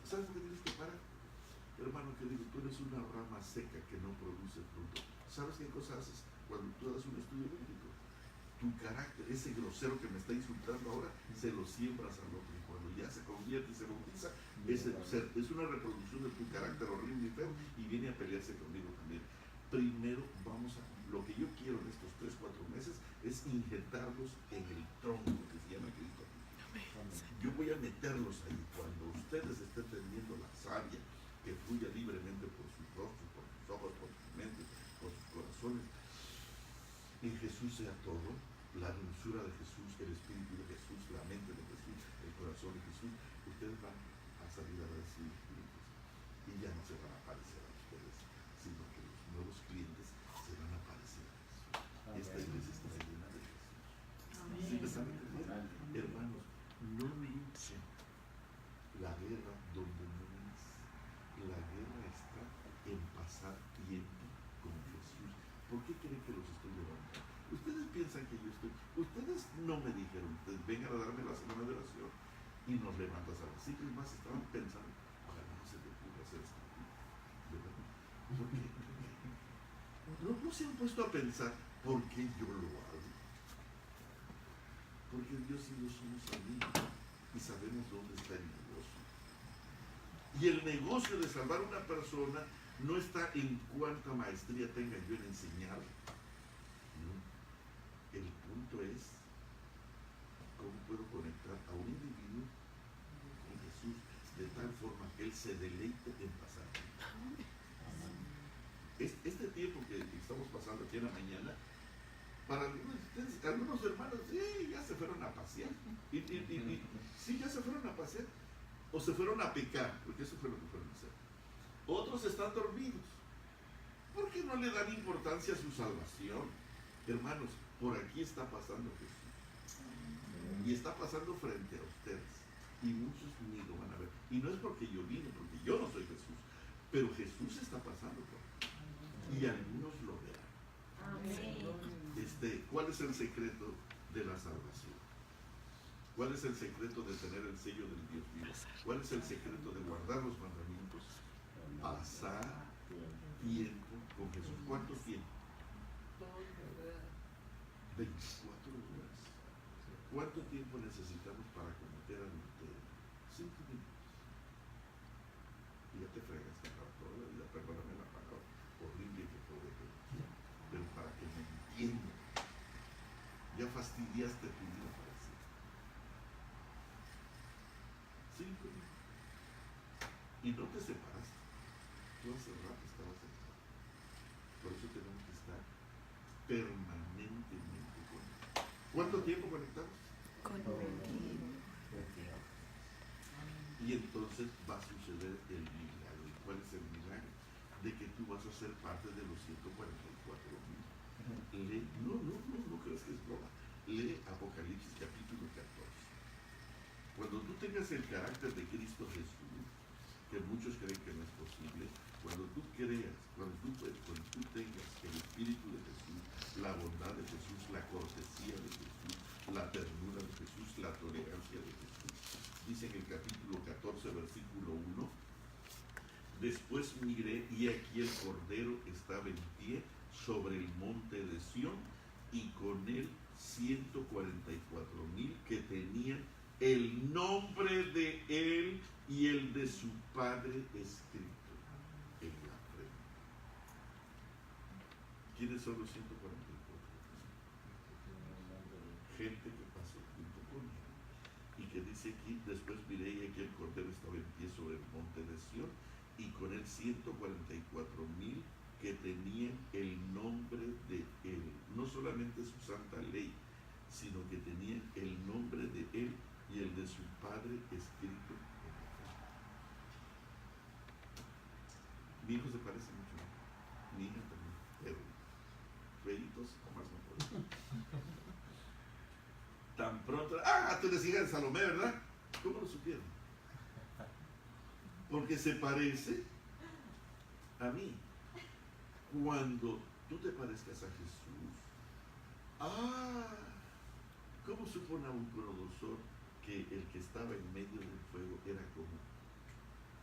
¿Sabes por qué tienes que parar? Hermano querido, tú eres una rama seca que no produce fruto. ¿Sabes qué cosa haces cuando tú das un estudio bíblico? Tu carácter, ese grosero que me está insultando ahora, se lo siembras al otro. Y cuando ya se convierte y se bautiza, es una reproducción de tu carácter horrible y feo y viene a pelearse conmigo también. Primero lo que yo quiero en estos 3-4 meses es injertarlos en el tronco que se llama Cristo. Yo voy a meterlos ahí cuando ustedes estén teniendo la savia que fluya libremente por sus rostros, por sus ojos, por sus mentes, por sus corazones. En Jesús sea todo, la dulzura de Jesús, el Espíritu de Jesús, la mente de Jesús, el corazón de Jesús. Ustedes van a salir a recibir clientes y ya no se van a parecer a ustedes, sino que los nuevos clientes se van a parecer a Jesús. Esta iglesia está llena de Jesús. ¿Sí me están entendiendo? Hermanos, no luchen la guerra donde no es. La guerra está en pasar tiempo con Jesús. ¿Por qué creen que los estoy levantando? Ustedes piensan que yo estoy. Ustedes no me dijeron, ustedes vengan a darme la semana de oración y nos levantas a las 5 y más. Estaban pensando, ojalá no se te ocurra hacer esto. ¿Verdad? ¿Por qué? No se han puesto a pensar por qué yo lo hago. Porque Dios y yo somos amigos y sabemos dónde está el negocio. Y el negocio de salvar a una persona no está en cuánta maestría tenga yo en enseñar. No. El punto es cómo puedo conectar a un individuo con Jesús de tal forma que él se deleite en pasar. Este tiempo que estamos pasando aquí en la mañana, para algunos de ustedes, algunos hermanos, sí, ya se fueron a pasear. Sí, ya se fueron a pasear. O se fueron a pecar, porque eso fue lo que fueron a hacer. Otros están dormidos. ¿Por qué no le dan importancia a su salvación? Hermanos, por aquí está pasando Jesús. Y está pasando frente a ustedes. Y muchos ni lo van a ver. Y no es porque yo vine, porque yo no soy Jesús. Pero Jesús está pasando por aquí. Y algunos lo verán. ¿Cuál es el secreto de la salvación? ¿Cuál es el secreto de tener el sello del Dios vivo? ¿Cuál es el secreto de guardar los mandamientos? Pasar tiempo con Jesús. ¿Cuánto tiempo? 24 horas. ¿Cuánto tiempo necesitamos para cometer adulterio? 5 minutos. Y ya te fregaste para toda la vida. Perdóname la palabra horrible que puede ser. Pero para que repitiendo. Ya fastidiaste tu vida para siempre. 5 minutos. Y no te separaste. Tú hace rato estabas sentado. Por eso tenemos que estar permanentemente conectados. ¿Cuánto tiempo conectados? Con Y entonces va a suceder el milagro. ¿Y cuál es el milagro? De que tú vas a ser parte de los 144,000. Lee, no creas que es broma. Lee Apocalipsis capítulo 14. Cuando tú tengas el carácter de Cristo Jesús, que muchos creen que no es posible, cuando tú creas, cuando tú tengas el Espíritu de Jesús, la bondad de Jesús, la cortesía de Jesús, la ternura de Jesús, la tolerancia de Jesús. Dice en el capítulo 14, versículo 1, después miré y aquí el Cordero estaba en pie sobre el monte de Sión y con él 144,000 que tenían el nombre de él y el de su padre escrito en la frente. ¿Quiénes son los 144? Gente que pasó tiempo con él. Y que dice aquí, después miré y aquí el Cordero estaba en pie sobre el monte de Sión y con él 144,000 que tenían el nombre de él, no solamente su santa ley, sino que tenían el nombre de él y el de su padre escrito en la frente. Mi hijo se parece mucho, mi hija también, pero feitos jamás no pueden. Tan pronto, tú eres hija de Salomé, ¿verdad? ¿Cómo lo supieron? Porque se parece a mí. Cuando tú te parezcas a Jesús, ¿cómo supo Nabucodonosor que el que estaba en medio del fuego era como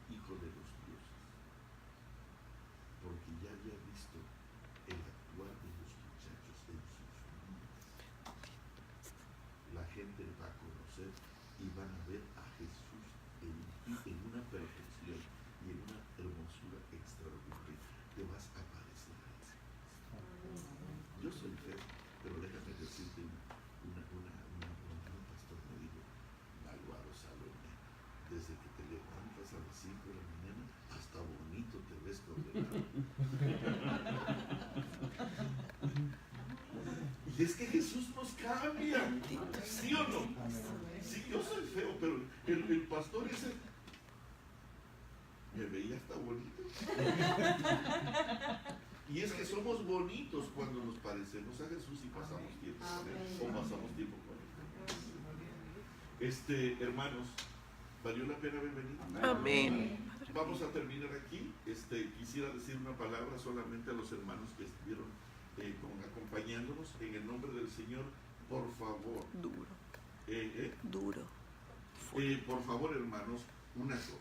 hijo de los dioses? Porque ya había visto el actuar de los muchachos en sus vidas. La gente va a conocer y van a ver a Jesús en una perfección y en una hermosura extraordinaria. Te vas a parecer a Él. Yo soy feo, pero déjame decirte un pastor me dijo, malvado Salomé, desde que te levantas a las 5 de la mañana, hasta bonito te ves condenado. Y es que Jesús nos cambia, ¿sí o no? Sí, yo soy feo, pero el pastor ese me veía hasta bonito. Y es que somos bonitos cuando nos parecemos a Jesús y pasamos tiempo con Él, o pasamos tiempo con Él. Hermanos, ¿valió la pena haber venido? Amén. Vamos a terminar aquí. Quisiera decir una palabra solamente a los hermanos que estuvieron acompañándonos. En el nombre del Señor, por favor. Duro. Por favor, hermanos, una cosa.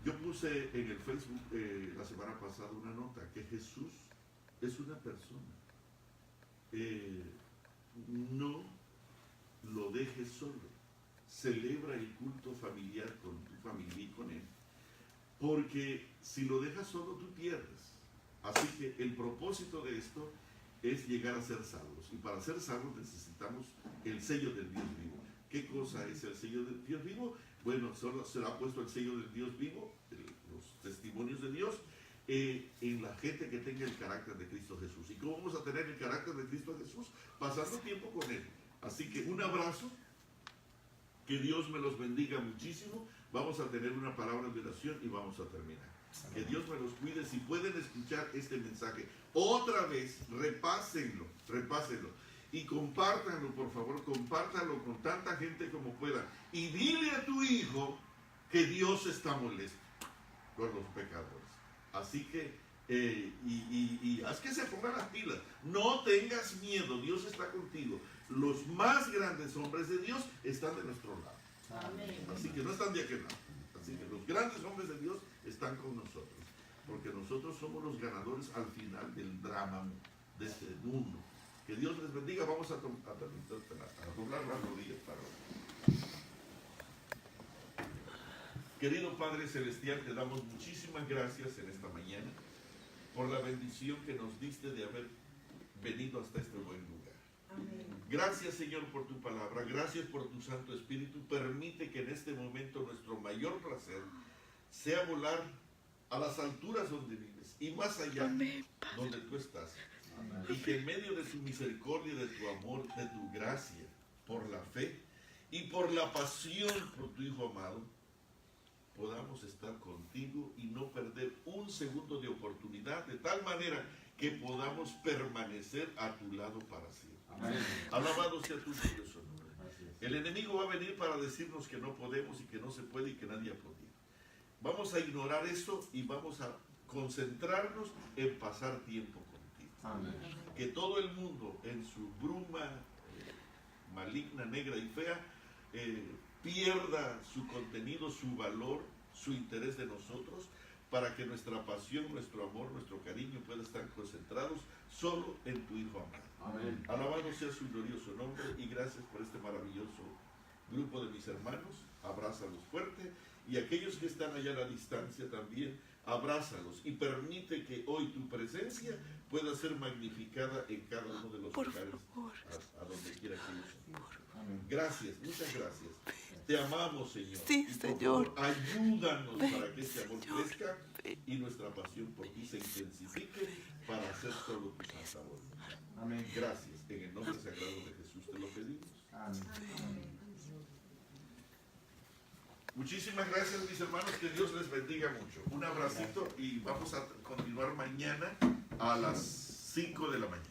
Yo puse en el Facebook la semana pasada una nota que Jesús es una persona. No lo dejes solo. Celebra el culto familiar con tu familia y con él. Porque si lo dejas solo, tú pierdes. Así que el propósito de esto es llegar a ser salvos. Y para ser salvos necesitamos el sello del Dios vivo. ¿Qué cosa es el sello del Dios vivo? Bueno, solo se le ha puesto el sello del Dios vivo, los testimonios de Dios, en la gente que tenga el carácter de Cristo Jesús. ¿Y cómo vamos a tener el carácter de Cristo Jesús? Pasando tiempo con Él. Así que un abrazo, que Dios me los bendiga muchísimo. Vamos a tener una palabra de oración y vamos a terminar. Que Dios me los cuide. Si pueden escuchar este mensaje otra vez, repásenlo. Y compártanlo, por favor, compártanlo con tanta gente como pueda. Y dile a tu hijo que Dios está molesto con los pecadores. Así que, haz que se pongan las pilas. No tengas miedo, Dios está contigo. Los más grandes hombres de Dios están de nuestro lado. Amén. Así que no están de aquel lado. Así que los grandes hombres de Dios están con nosotros. Porque nosotros somos los ganadores al final del drama de este mundo. Que Dios les bendiga. Vamos a doblar las rodillas para orar. Querido Padre Celestial, te damos muchísimas gracias en esta mañana por la bendición que nos diste de haber venido hasta este buen lugar. Amén. Gracias, Señor, por tu palabra. Gracias por tu Santo Espíritu. Permite que en este momento nuestro mayor placer sea volar a las alturas donde vives y más allá Amén. donde tú estás. Amén. Y que en medio de tu misericordia, de tu amor, de tu gracia, por la fe y por la pasión por tu Hijo amado, podamos estar contigo y no perder un segundo de oportunidad, de tal manera que podamos permanecer a tu lado para siempre. Amén. Alabado sea tu glorioso nombre. Así es. El enemigo va a venir para decirnos que no podemos y que no se puede y que nadie ha podido. Vamos a ignorar eso y vamos a concentrarnos en pasar tiempo contigo. Amén. Que todo el mundo en su bruma maligna, negra y fea pierda su contenido, su valor, su interés de nosotros, para que nuestra pasión, nuestro amor, nuestro cariño pueda estar concentrados solo en tu Hijo amado. Amén. Alabado sea su glorioso nombre y gracias por este maravilloso grupo de mis hermanos. Abrázalos fuerte y aquellos que están allá a la distancia también, abrázalos y permite que hoy tu presencia pueda ser magnificada en cada uno de los Por lugares favor. a donde quiera que ellos estén. Amén. Gracias, muchas gracias. Te amamos, Señor. Sí, Y por Señor. favor, ayúdanos Ven, para que este amor Señor. crezca Ven. y nuestra pasión por ti se intensifique para hacer solo tu santa voluntad. Amén. Gracias. En el nombre sagrado de Jesús te lo pedimos. Amén. Muchísimas gracias, mis hermanos. Que Dios les bendiga mucho. Un abracito y vamos a continuar mañana a las 5 de la mañana.